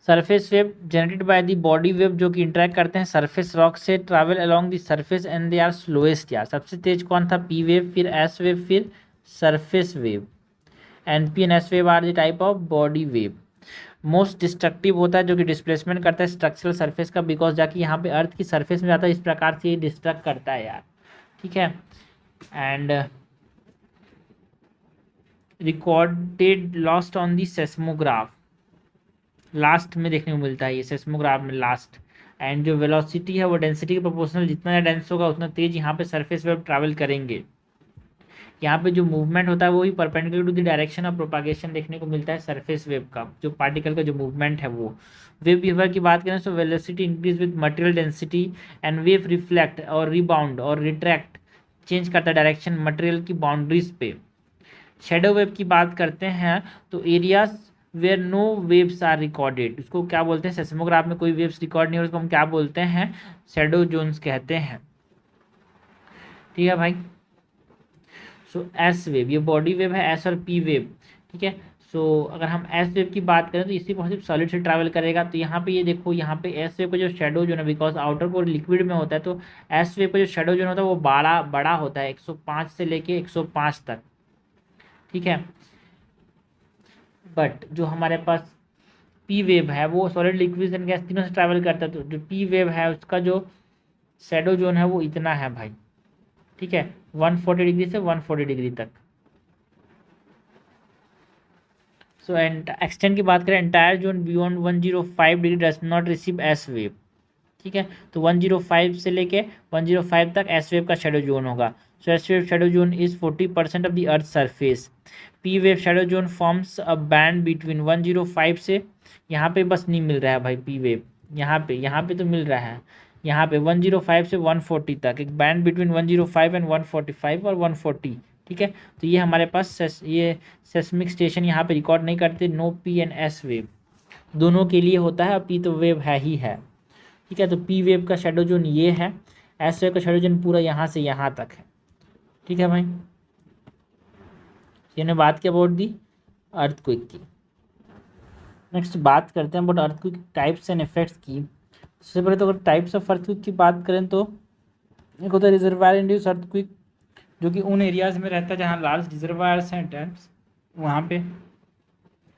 surface wave generated by the body wave जो कि इंटरेक्ट करते हैं सरफेस रॉक से, travel along the surface and they are slowest. यार सबसे तेज कौन था? पी वेव, फिर एस वेव, फिर surface wave. An P and S wave are the type of body wave. Most destructive होता है जो कि डिस्प्लेसमेंट करता है स्ट्रक्चरल सरफेस का, बिकॉज जाके यहाँ पे अर्थ की सरफेस में जाता है, इस प्रकार से ये डिस्ट्रक्ट करता है यार, ठीक है। And recorded lost on the seismograph, last में देखने को मिलता है ये सेस्मोग्राफ में लास्ट। एंड जो वेलोसिटी है वो डेंसिटी के प्रोपोर्शनल, जितना ज़्यादा डेंस होगा उतना तेज यहाँ पे सरफेस वेव ट्रैवल करेंगे। यहाँ पे जो मूवमेंट होता है वो ही perpendicular to the direction of propagation देखने को मिलता है सरफेस वेव का, जो पार्टिकल का जो मूवमेंट है वो। वेव बिहेवियर की बात करें तो velocity increase with material density and wave reflect और रिबाउंड और रिट्रैक्ट चेंज करता है डायरेक्शन मटेरियल की बाउंड्रीज पे। शेडो वेव की बात करते हैं तो areas where no waves are recorded, उसको क्या बोलते हैं? सेस्मोग्राफ में कोई वेव्स रिकॉर्ड नहीं हो उसको हम क्या बोलते हैं? शेडो जोन्स कहते हैं, ठीक है भाई। सो एस वेव, ये बॉडी वेव है, एस और पी वेव, ठीक है। सो अगर हम एस वेव की बात करें तो इसी पॉजिटिव सॉलिड से ट्रैवल करेगा, तो यहाँ पे ये देखो यहाँ पे एस वेव का जो शेडो जोन है, बिकॉज आउटर कोर लिक्विड में होता है, तो एस वेव का जो शेडो जोन होता है वो बड़ा बड़ा होता है, 105 से लेके 105 तक, ठीक है। बट जो हमारे पास पी वेव है वो सॉलिड लिक्विड एंड गैस तीनों से ट्रैवल करता है, तो जो पी वेव है उसका जो शेडो जोन है वो इतना है भाई, ठीक है, 140 डिग्री से 140 डिग्री तक। सो एक्सटेंड की बात करें, entire zone beyond 105 degree does not receive S wave, ठीक है। तो 105 से लेके 105 तक एस वेव का शेडो जोन होगा। So S wave shadow zone is 40% of the earth surface. P wave shadow zone forms a band between 105 से, यहाँ पे बस नहीं मिल रहा है भाई पी वेव, यहाँ पे तो मिल रहा है, यहाँ पे 105 से 140 तक एक बैंड बिटवीन 105 एंड 145 और 140, ठीक है। तो ये हमारे पास ये सेस्मिक स्टेशन यहाँ पे रिकॉर्ड नहीं करते, no P and S wave दोनों के लिए होता है, और पी तो वेव है ही है, ठीक है। तो पी वेव का शेडो जोन ये है, एस वेव का शेडो जोन पूरा यहाँ से यहाँ तक है, ठीक है भाई। ये ने बात की अबाउट दी अर्थक्वेक की। नेक्स्ट बात करते हैं about earthquake types and effects की। सबसे पहले तो अगर टाइप्स ऑफ अर्थक्वेक की बात करें तो एक होता है रिजर्वायर इंड्यूस अर्थक्वेक, जो कि उन एरियाज में रहता है जहाँ लार्ज रिजर्वायर्स हैं डैम्स वहाँ पे।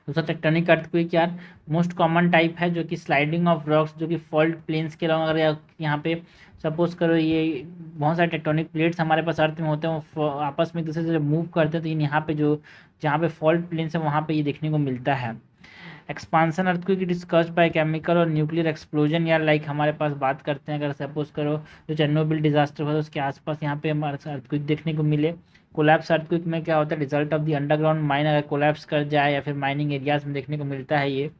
दूसरा टेक्टोनिक अर्थक्वेक यार मोस्ट कॉमन टाइप है, जो कि स्लाइडिंग ऑफ रॉक्स, जो कि फॉल्ट प्लेन्स के अलावा, अगर यहाँ पे सपोज करो ये बहुत सारे टेक्टोनिक प्लेट्स हमारे पास अर्थ में होते हैं, वो आपस में एक दूसरे से मूव करते हैं, तो यहाँ पे जो जहाँ पे फॉल्ट प्लेन्स है वहाँ पे ये देखने को मिलता है। Expansion earthquake it is caused by chemical और न्यूक्लियर एक्सप्लोजन, या लाइक हमारे पास बात करते हैं अगर सपोज करो जो चेरनोबिल डिजास्टर हुआ तो उसके आसपास यहाँ पे हमारे अर्थक्वेक देखने को मिले। कोलैप्स अर्थक्वेक में क्या होता है? Result of the underground mine अगर कोलैप्स कर जाए या फिर माइनिंग एरियाज में देखने को मिलता है ये।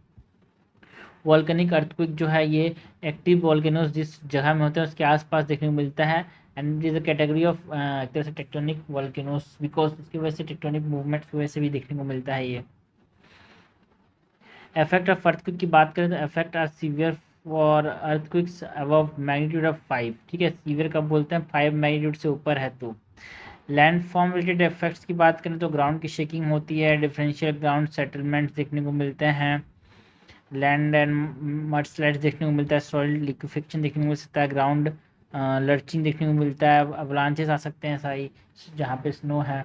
वॉल्केनिक अर्थक्वेक जो है ये एक्टिव वॉल्केनोज जिस जगह में होते हैं उसके आसपास देखने को मिलता है, and it is a category of एक तरह से टेक्टोनिक वॉल्केनोज, बिकॉज उसकी वजह से टेक्टोनिक मूवमेंट की वजह से भी देखने को मिलता है ये। इफेक्ट ऑफ अर्थक्वेक की बात करें तो effect are severe for earthquakes above magnitude of 5, ठीक है। सीवियर कब बोलते हैं? 5 मैग्नीट्यूड से ऊपर है तो। लैंड फॉर्म रिलेटेड इफेक्ट्स की बात करें तो ग्राउंड की शेकिंग होती है, डिफरेंशियल ग्राउंड सेटलमेंट्स देखने को मिलते हैं, लैंड एंड मड स्लाइड्स देखने को मिलता है, सॉइल लिक्विफिकेशन देखने को मिल सकता है, ग्राउंड लर्चिंग देखने को मिलता है, अवलांचेस आ सकते हैं सारी जहाँ पे स्नो है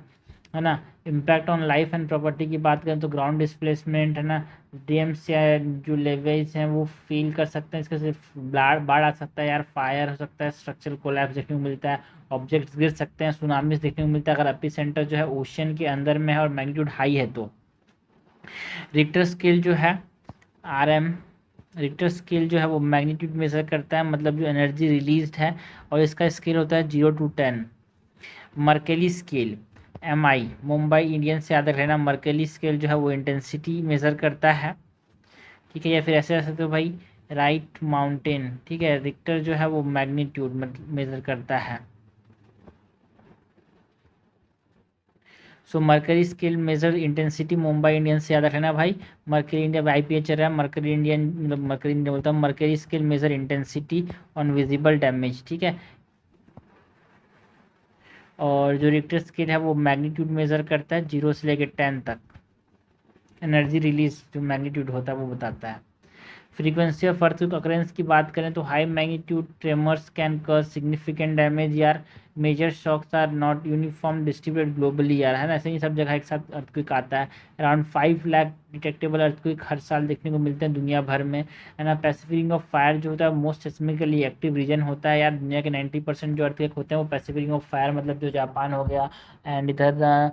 ना। Impact on life and property की बात करें तो ग्राउंड डिस्प्लेसमेंट है ना, डैम्स या जो लेवेज हैं वो फील कर सकते हैं, इसके सिर्फ बाढ़ आ सकता है यार, फायर हो सकता है, स्ट्रक्चरल कोलैप्स देखने को मिलता है, ऑब्जेक्ट्स गिर सकते हैं, सुनामीज देखने को मिलता है अगर एपी सेंटर जो है ओशन के अंदर में है और मैग्नीट्यूड हाई है तो। रिक्टर स्केल जो है RM रिक्टर स्केल जो है वो मैग्नीट्यूड मेजर करता है, मतलब जो एनर्जी रिलीज्ड है, और इसका स्केल होता है 0 to 10। Mercalli scale MI Mumbai Indian से याद रखना, मर्केली स्केल जो है वो इंटेंसिटी मेज़र करता है, ठीक है। या फिर ऐसे ऐसे तो भाई राइट माउंटेन, ठीक है। रिक्टर जो है वो मैग्नीट्यूड मेज़र करता है। So Mercalli scale measure intensity Mumbai Indian से याद रखना भाई, मर्करी इंडिया IPH है, मर्करी इंडियन मतलब मर्करी इंडिया बोलता हूँ, Mercalli scale measure intensity on visible damage, ठीक है। और जो रिक्टर स्केल है वो मैग्नीट्यूड मेजर करता है 0 से लेकर 10 तक, एनर्जी रिलीज जो मैग्नीट्यूड होता है वो बताता है। फ्रीक्वेंसी ऑफ अर्थक्वेक अकरेंस की बात करें तो high magnitude tremors can cause significant damage यार, major shocks are not uniform distributed globally यार, है ना, ऐसे ही सब जगह एक साथ अर्थक्वेक आता है। अराउंड 5 लाख डिटेक्टेबल अर्थक्वेक हर साल देखने को मिलते हैं दुनिया भर में, है ना। पैसिफिक रिंग ऑफ फायर जो होता है मोस्ट सिस्मिकली एक्टिव रीजन होता है यार, दुनिया के 90% जो अर्थक्वेक होते हैं वो पैसिफिक रिंग ऑफ फायर मतलब जो जापान हो गया एंड इधर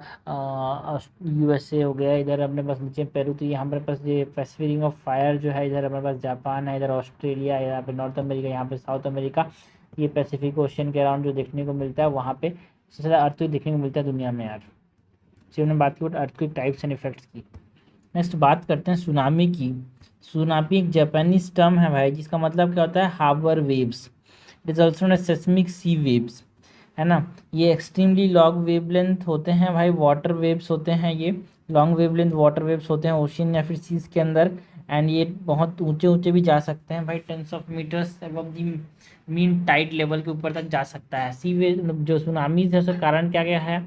यूएसए हो गया, इधर अपने पास नीचे पेरू, तो यहाँ पर पास ये पैसिफिक रिंग ऑफ फायर जो है, इधर हमारे पास जापान है, इधर ऑस्ट्रेलिया, यहाँ पे नॉर्थ अमेरिका, यहाँ पे साउथ अमेरिका, ये पैसिफिक ओशन के अराउंड जो देखने को मिलता है वहाँ पे सबसे ज़्यादा अर्थक्वेक देखने को मिलता है दुनिया में यार। चलिए हमने बात की अर्थक्वेक टाइप्स एंड इफेक्ट्स की। नेक्स्ट बात करते हैं सुनामी की। सुनामी एक जापानीज टर्म है भाई, जिसका मतलब क्या होता है harbour waves, it is also known as seismic sea waves, है ना। ये एक्सट्रीमली लॉन्ग वेवलेंथ होते हैं भाई, वाटर वेव्स होते हैं, ये लॉन्ग वेवलेंथ वाटर वेव्स होते हैं ओशन या फिर सीज के अंदर, एंड ये बहुत ऊंचे ऊंचे भी जा सकते हैं भाई, 10 of metres above the mean tide level के ऊपर तक जा सकता है। सी वेव जो सुनामीज है उसका कारण क्या क्या है,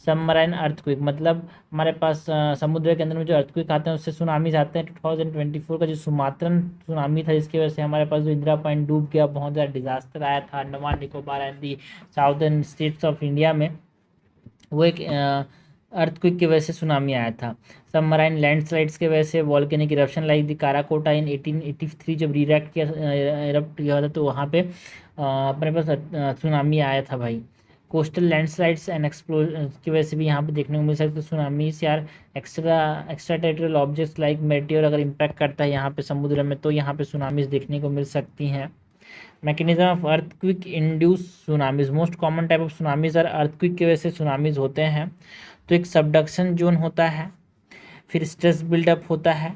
सबमराइन अर्थक्वेक, मतलब हमारे पास समुद्र के अंदर में जो अर्थक्वेक आते हैं उससे सुनामीज आते हैं। 2024 का जो सुमात्रन सुनामी था जिसकी वजह से हमारे पास जो इंदिरा पॉइंट डूब गया, बहुत ज़्यादा डिजास्टर आया था Andaman Nicobar and the southern states of India में, वो एक अर्थक्वेक की वजह से सुनामी आया था। सबमराइन लैंडस्लाइड्स की वजह से, वॉल्केनिक इरप्शन लाइक द काराकोटा इन 1883 जब रिएक्ट किया इरप्ट किया था तो वहाँ पे अपने पास सुनामी आया था भाई। कोस्टल लैंडस्लाइड्स एंड एक्सप्लोजन की वजह से भी यहाँ पे देखने को मिल सकते हैं सुनामीज यार। Extra territorial objects like material अगर इम्पैक्ट करता है यहाँ पे समुद्र में तो यहाँ पे सुनामीज देखने को मिल सकती हैं। Mechanism of earthquake induce tsunamis, most common type of tsunamis और अर्थक्विक की वजह से सुनामीज होते हैं। तो एक सबडक्शन जोन होता है, फिर स्ट्रेस बिल्डअप होता है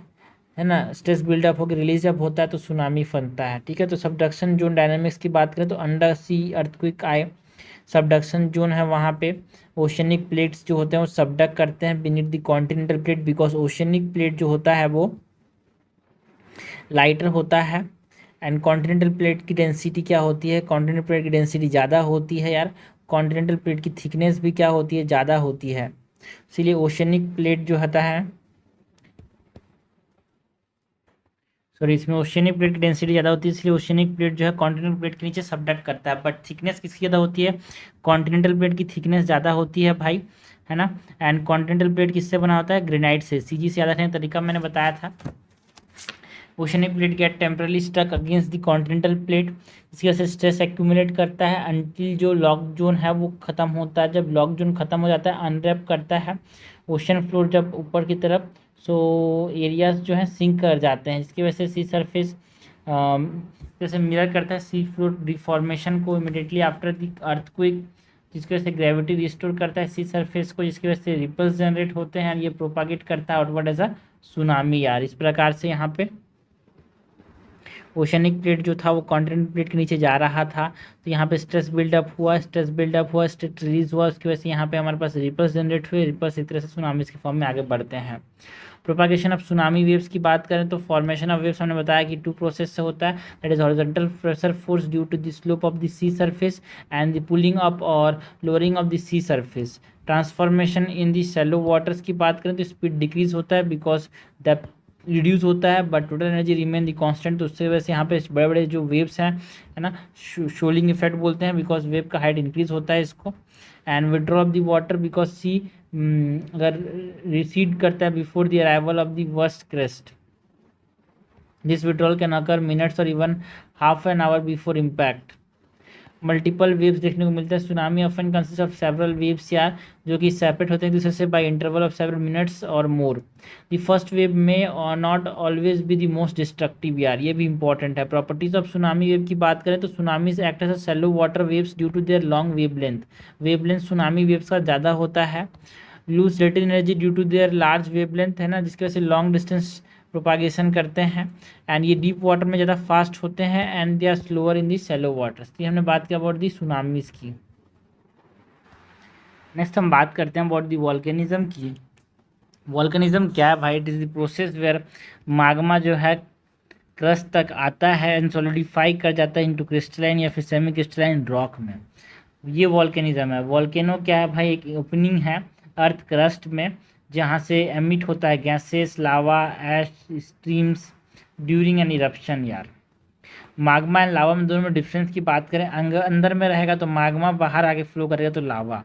ना, स्ट्रेस बिल्डअप होकर रिलीज जब होता है तो सुनामी बनता है, ठीक है। तो सबडक्शन जोन डायनामिक्स की बात करें तो अंडर सी अर्थक्विक आए, सबडक्शन जोन है वहाँ पे ओशनिक प्लेट्स जो होते हैं वो सबडक करते हैं beneath the continental plate, because oceanic plate जो होता है वो लाइटर होता है एंड कॉन्टिनेंटल प्लेट की डेंसिटी क्या होती है, कॉन्टिनेंटल प्लेट की डेंसिटी ज़्यादा होती है यार, कॉन्टिनेंटल प्लेट की थिकनेस भी क्या होती है, ज़्यादा होती है, इसीलिए ओशनिक प्लेट जो होता है, सॉरी इसमें ओशियनिक प्लेट की डेंसिटी ज़्यादा होती है, इसलिए ओशियनिक प्लेट जो है कॉन्टिनेंटल प्लेट के नीचे सबडक्ट करता है, बट थिकनेस किसकी ज़्यादा होती है, कॉन्टिनेंटल प्लेट की थिकनेस ज़्यादा होती है भाई, है ना। एंड कॉन्टिनेंटल प्लेट किससे बना होता है, ग्रेनाइट से, सीजी से याद रखने का तरीका मैंने बताया था। Oceanic plate get temporarily stuck against the continental plate, इसकी वजह से स्ट्रेस एक्यूमुलेट करता है अंटिल जो लॉक जोन है वो खत्म होता है, जब लॉक जोन खत्म हो जाता है अनरैप करता है ओशन फ्लोर जब ऊपर की तरफ, सो एरियाज जो है सिंक कर जाते हैं, जिसकी वजह से सी सरफेस जैसे मिरर करता है सी फ्लोर डिफॉर्मेशन को इमिडिएटली आफ्टर द अर्थक्वेक, जिसकी वजह से ग्रेविटी रिस्टोर करता है सी सरफेस को, जिसकी वजह से रिपल्स जनरेट होते हैं, ये प्रोपागेट करता है आउटवर्ड एज अ सुनामी यार। इस प्रकार से यहाँ पे ओशनिक प्लेट जो था वो कॉन्टिनेंटल प्लेट के नीचे जा रहा था, तो यहाँ पे स्ट्रेस बिल्डअप हुआ, स्ट्रेस रिलीज हुआ, उसकी वजह से यहाँ पे हमारे पास रिपल्स जनरेट हुए, रिपल्स एक तरह से सुनामी के फॉर्म में आगे बढ़ते हैं। प्रोपागेशन ऑफ सुनामी वेव्स की बात करें तो फॉर्मेशन ऑफ वेव्स हमने बताया कि 2 प्रोसेस से होता है, that is horizontal pressure force due to the slope of the sea surface and the pulling up और lowering of the sea surface. Transformation in the shallow waters की बात करें तो स्पीड डिक्रीज होता है बिकॉज डेप्थ रिड्यूस होता है but total energy remain the constant, तो उससे वजह से यहाँ पे बड़े बड़े जो वेव्स हैं, है ना, शोलिंग इफेक्ट बोलते हैं बिकॉज वेव का हाइट इंक्रीज होता है इसको। And withdraw of the water because sea अगर रिसीड करता है before the arrival of the worst crest, this withdrawal can occur minutes और even half an hour before impact. Multiple waves देखने को मिलता है, tsunami often consist of several waves यार, जो कि सेपरेट होते हैं दूसरे से by interval of several minutes और मोर। द फर्स्ट वेव में और not always be the most destructive यार, ये भी इंपॉर्टेंट है। प्रॉपर्टीज ऑफ सुनामी वेव की बात करें तो tsunamis act as a shallow water waves due to their long wavelength tsunami waves का ज़्यादा होता है। Lose rated energy due to their large wavelength, है ना, जिसकी वजह से लॉन्ग डिस्टेंस प्रोपागेशन करते हैं। एंड ये डीप वाटर में ज़्यादा फास्ट होते हैं and they are slower in the shallow waters. तो हमने बात की अबाउट दी सुनामीज की। नेक्स्ट हम बात करते हैं अबाउट दी वॉल्केनिज्म की। वॉल्केनिज्म क्या है भाई, it is the process where magma जो है क्रस्ट तक आता है एंड सॉलिडिफाई कर जाता है इनटू क्रिस्टलाइन या फिर सेमी क्रिस्टलाइन रॉक में, ये वॉल्केनिज्म है। वॉल्केनो क्या है भाई, एक ओपनिंग है अर्थ क्रस्ट में जहाँ से एमिट होता है gases, lava, ash, streams, during an eruption यार। माग्मा एंड लावा में दोनों में डिफरेंस की बात करें, अंदर में रहेगा तो माग्मा, बाहर आके फ्लो करेगा तो lava.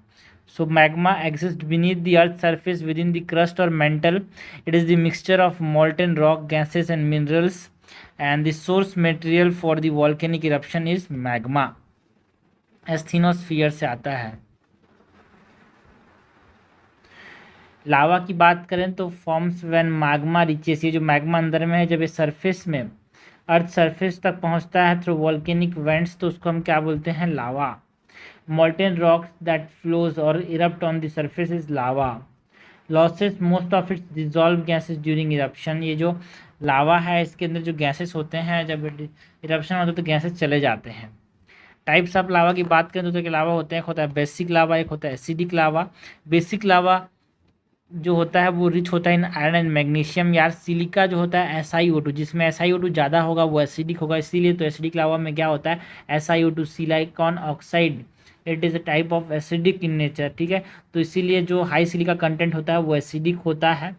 So magma exist beneath the earth surface within the crust और mantle. It is the mixture of molten rock, gases and minerals, and the source material for the volcanic eruption is magma. Asthenosphere से आता है। लावा की बात करें तो forms when magma reaches, ये जो मैग्मा अंदर में है जब ये सरफेस में अर्थ सरफेस तक पहुंचता है थ्रू वॉल्केनिक वेंट्स तो उसको हम क्या बोलते हैं, लावा। मॉल्टेन रॉक्स दैट फ्लोज और erupt on the surface is lava. Losses most of its dissolve gases during eruption, ये जो लावा है इसके अंदर जो गैसेस होते हैं जब इरप्शन होता है तो गैसेस चले जाते हैं। टाइप्स ऑफ लावा की बात करें तो लावा होते हैं, एक होता है बेसिक लावा, एक होता है एसिडिक लावा। बेसिक लावा जो होता है वो रिच होता है इन आयरन एंड मैग्नीशियम यार। सिलिका जो होता है SiO2, जिसमें SiO2 ज़्यादा होगा वो एसिडिक होगा, इसीलिए तो एसिडिक लावा में क्या होता है, SiO2 silicon oxide, it is a type of acidic in nature, ठीक है। तो इसीलिए जो हाई सिलिका कंटेंट होता है वो एसिडिक होता है।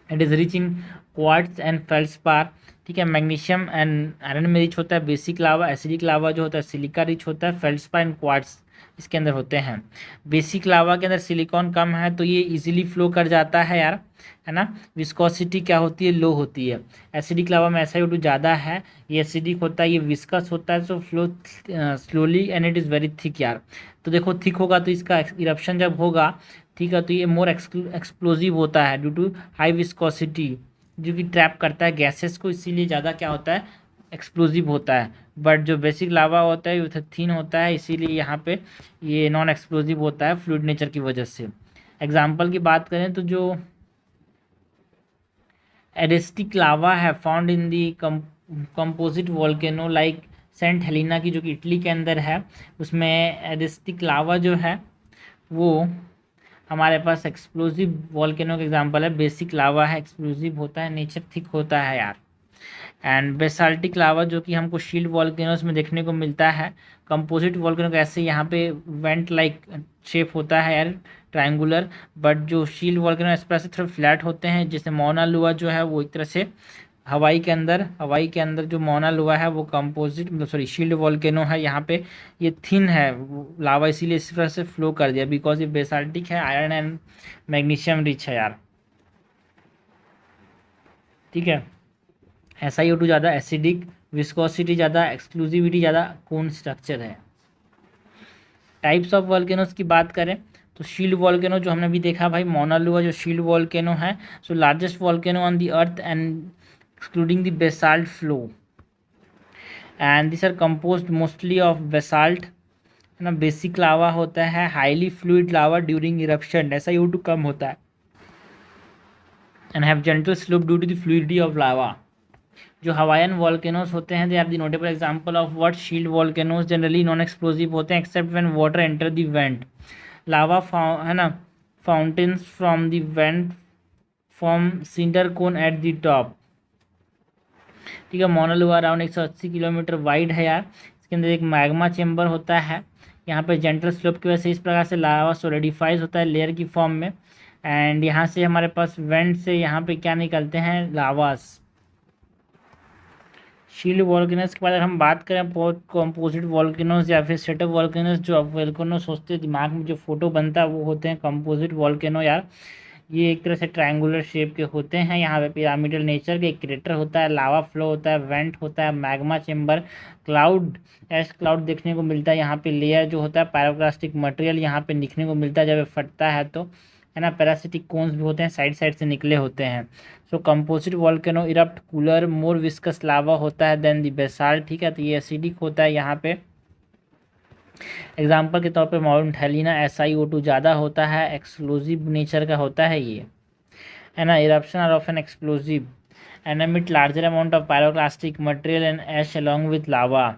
It is rich in quartz and feldspar, ठीक है। मैग्नीशियम एंड आयरन में रिच होता है बेसिक लावा। एसिडिक लावा जो होता है सिलिका रिच होता है, फेल्सपार एंड क्वार्ट्ज इसके अंदर होते हैं। बेसिक लावा के अंदर सिलिकॉन कम है तो ये इजीली फ्लो कर जाता है यार, है ना। विस्कोसिटी क्या होती है, लो होती है। एसिडिक लावा में SiO2 ज़्यादा है, ये एसिडिक होता है, ये विस्कस होता है, so flow slowly and it is very thick यार। तो देखो थिक होगा तो इसका इरप्शन जब होगा, ठीक है, तो ये मोर एक्सप्लोजिव होता है ड्यू टू हाई विस्कोसिटी, जो कि ट्रैप करता है गैसेस को, इसीलिए ज़्यादा क्या होता है, एक्सप्लोजिव होता है। बट जो बेसिक लावा होता है वो थिन होता है, इसीलिए यहाँ पे ये नॉन एक्सप्लोजिव होता है फ्लूइड नेचर की वजह से। एग्जाम्पल की बात करें तो जो एडेस्टिक लावा है found in the composite volcano like Saint Helena की, जो कि इटली के अंदर है, उसमें एडेस्टिक लावा जो है वो हमारे पास एक्सप्लोजिव वॉल्केनो का एग्जांपल है। बेसिक लावा है, एक्सप्लोजिव होता है, नेचर थिक होता है यार। एंड बेसाल्टिक लावा जो कि हमको शील्ड वॉल्केनोस में देखने को मिलता है। कंपोजिट वॉल्केनो का ऐसे यहाँ पे वेंट लाइक शेप होता है यार, ट्रायंगुलर। बट जो शील्ड वॉल्केनो इस तरह से थोड़ा फ्लैट होते हैं, जैसे मौना लुआ जो है वो एक तरह से हवाई के अंदर जो मौना लुआ है वो कंपोजिट मतलब सॉरी शील्ड वॉल्केनो है। यहाँ पे ये थिन है लावा, इसीलिए इस तरह से फ्लो कर दिया, बिकॉज ये बेसाल्टिक है, आयरन एंड मैग्नीशियम रिच है यार, ठीक है। SiO2 ज़्यादा, एसिडिक, विस्कोसिटी ज़्यादा, एक्सक्लूसिविटी ज़्यादा, कोन स्ट्रक्चर है। टाइप्स ऑफ वॉल्केनोस की बात करें तो शील्ड वॉल्केनो जो हमने भी देखा भाई, मौना लुआ जो शील्ड वॉल्केनो है, so largest volcano on the earth and excluding the basalt flow, and this are composed mostly of basalt, है ना। बेसिक लावा होता है highly fluid lava during eruption, SiO2 कम होता है, and have gentle slope due to the fluidity of lava. जो Hawaiian volcanoes होते हैं they are the notable example of what shield volcanoes generally non explosive होते हैं except when water enter the vent. Lava है ना, fountains from the vent form cinder cone at the top, ठीक है। मौना लुआ अराउंड 180 किलोमीटर वाइड है यार। इसके अंदर एक मैग्मा चेम्बर होता है, यहाँ पे जेंटल स्लोप की वजह से इस प्रकार से लावा सोलिडिफाइज होता है लेयर की फॉर्म में, एंड यहाँ से हमारे पास वेंट से यहाँ पे क्या निकलते हैं, लावास। शील्ड वॉल्केनोस के बाद अगर हम बात करें कंपोजिट वॉल्केनोस या फिर सेटअप वॉल्केनोस, जो वॉल्केनोस सोचते हैं दिमाग में जो फोटो बनता है वो होते हैं कंपोजिट वॉल्केनो यार। ये एक तरह से ट्रायंगुलर शेप के होते हैं, यहाँ पे पिरामिडल नेचर के, एक क्रेटर होता है, लावा फ्लो होता है, वेंट होता है, मैग्मा चेम्बर, क्लाउड, एश क्लाउड देखने को मिलता है, यहाँ पे लेयर जो होता है पायरोक्लास्टिक मटेरियल यहाँ पे दिखने को मिलता है जब फटता है तो, है ना। पैरासिटिक कोन्स भी होते हैं, साइड साइड से निकले होते हैं। So composite volcano erupt cooler more viscous lava होता है देन द बेसाल्ट, ठीक है। तो ये एसिडिक होता है यहाँ पे। एग्जाम्पल के तौर पे माउंट हेलिना, SiO2 ज़्यादा होता है, एक्सप्लोजिव नेचर का होता है ये, है ना। Eruption are often explosive and emit larger amount of pyroclastic material and ash along with lava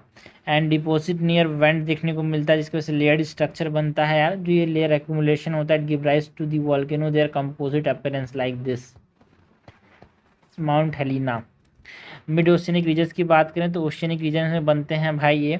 and deposit near went देखने को मिलता है, जिसकी वजह से लेयर्ड स्ट्रक्चर बनता है यार। जो ये लेयर एक्यूमुलेशन होता है, give rise to the volcano their composite appearance like this. Mount Helena mid oceanic regions की बात करें तो ओशियनिक रीजन में बनते हैं भाई ये,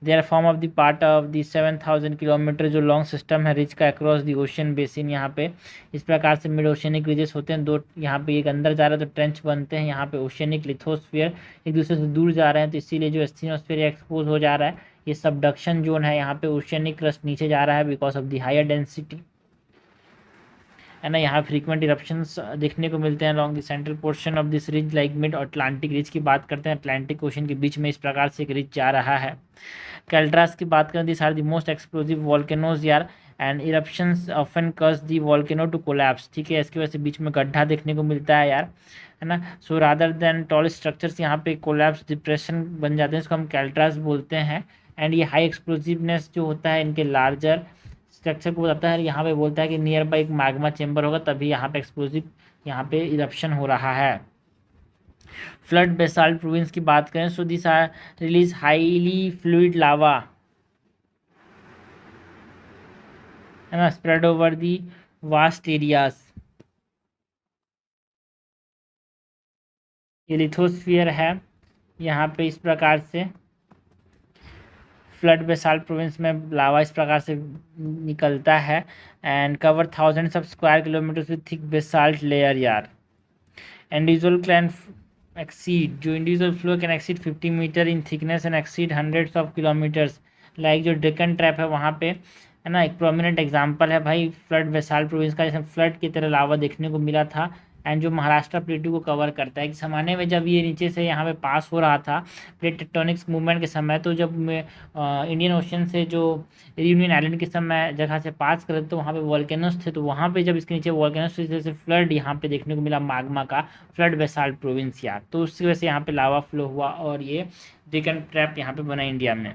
they are form of the part of the 7000 kilometre जो लॉन्ग सिस्टम है रिच का अक्रॉस द ओशियन बेसिन। यहाँ पे इस प्रकार से मिड ओशियनिक रीजन्स होते हैं दो, यहाँ पे एक अंदर जा रहा है तो ट्रेंच बनते हैं, यहाँ पे ओशियनिक लिथोस्फीयर एक दूसरे से दूर जा रहे हैं तो इसीलिए जो एस्थीनोस्फीयर एक्सपोज हो जा रहा है, ये सबडक्शन जोन है, यहाँ पे ओशियनिक क्रस्ट नीचे जा रहा है because of the higher density, है ना। यहाँ फ्रीक्वेंट इरप्शंस देखने को मिलते हैं along the central portion of this ridge like mid Atlantic ridge की बात करते हैं, अटलांटिक ओशन के बीच में इस प्रकार से एक रिज जा रहा है। कैल्ड्रास की बात करें, this are the most explosive volcanoes यार, and eruptions often cause the volcano to collapse, ठीक है, इसकी वजह से बीच में गड्ढा देखने को मिलता है यार, है ना। So rather than tall structures यहाँ पे कोलैप्स डिप्रेशन बन जाते हैं, इसको हम कैल्ड्रास बोलते हैं। एंड ये हाई एक्सप्लोसिवनेस जो होता है इनके लार्जर स्ट्रक्चर को बताता है, यहाँ पे बोलता है कि नियर बाई एक मैग्मा चेंबर होगा तभी यहाँ पे एक्सप्लोसिव यहाँ पे इरप्शन हो रहा है। फ्लड बेसाल्ट प्रोविंस की बात करें, so this are release highly fluid lava, है ना, spread over the vast areas. ये लिथोस्फीयर है, यहाँ पे इस प्रकार से फ्लड बेसाल्ट प्रोविंस में लावा इस प्रकार से निकलता है and cover thousands of square kilometres with thick basalt layer यार। इंडिविजुअल कैन एक्सीड, जो individual flow can exceed 50 metre in thickness and exceed hundreds of kilometres, like जो डेक्कन ट्रैप है वहाँ पे, है ना, एक प्रोमिनेंट एग्जांपल है भाई फ्लड बेसाल्ट प्रोविंस का, जैसे फ्लड की तरह लावा देखने को मिला था एंड जो महाराष्ट्र प्लेटू को कवर करता है। कि ज़माने में जब ये नीचे से यहाँ पे पास हो रहा था प्लेट टेक्टोनिक्स मूवमेंट के समय, तो जब इंडियन ओशन से जो यूनियन आइलैंड के समय जगह से पास कर तो वहाँ पे वॉल्केनोस थे, तो वहाँ पे जब इसके नीचे वॉल्केनोस थे जैसे फ्लड यहाँ पे देखने को मिला माग्मा का, फ्लड बेसाल्ट प्रोविंस यार, तो उसकी वजह से यहाँ पे लावा फ्लो हुआ और ये डेक्कन ट्रैप यहाँ पे बना इंडिया में।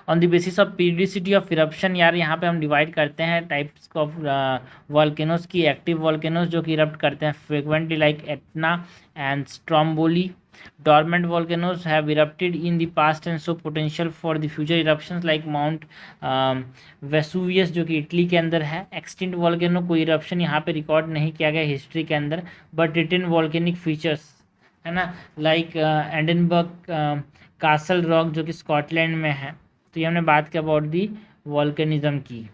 On the basis of periodicity of eruption यार, यहाँ पे हम डिवाइड करते हैं टाइप्स ऑफ वॉल्केनोस की, एक्टिव वॉल्केनोस जो कि इरप्ट करते हैं frequently like Etna and Stromboli. Dormant volcanoes have erupted in the past and show potential for the future eruptions like Mount Vesuvius जो कि इटली के अंदर है। एक्सटिंक्ट volcano कोई eruption यहाँ पे रिकॉर्ड नहीं किया गया हिस्ट्री के अंदर, बट रिटेन वॉल्केनिक फीचर्स, है ना, लाइक एडिनबर्ग कासल रॉक जो कि स्कॉटलैंड में है। तो ये हमने बात की अबाउट दी वॉल्केनिज्म की।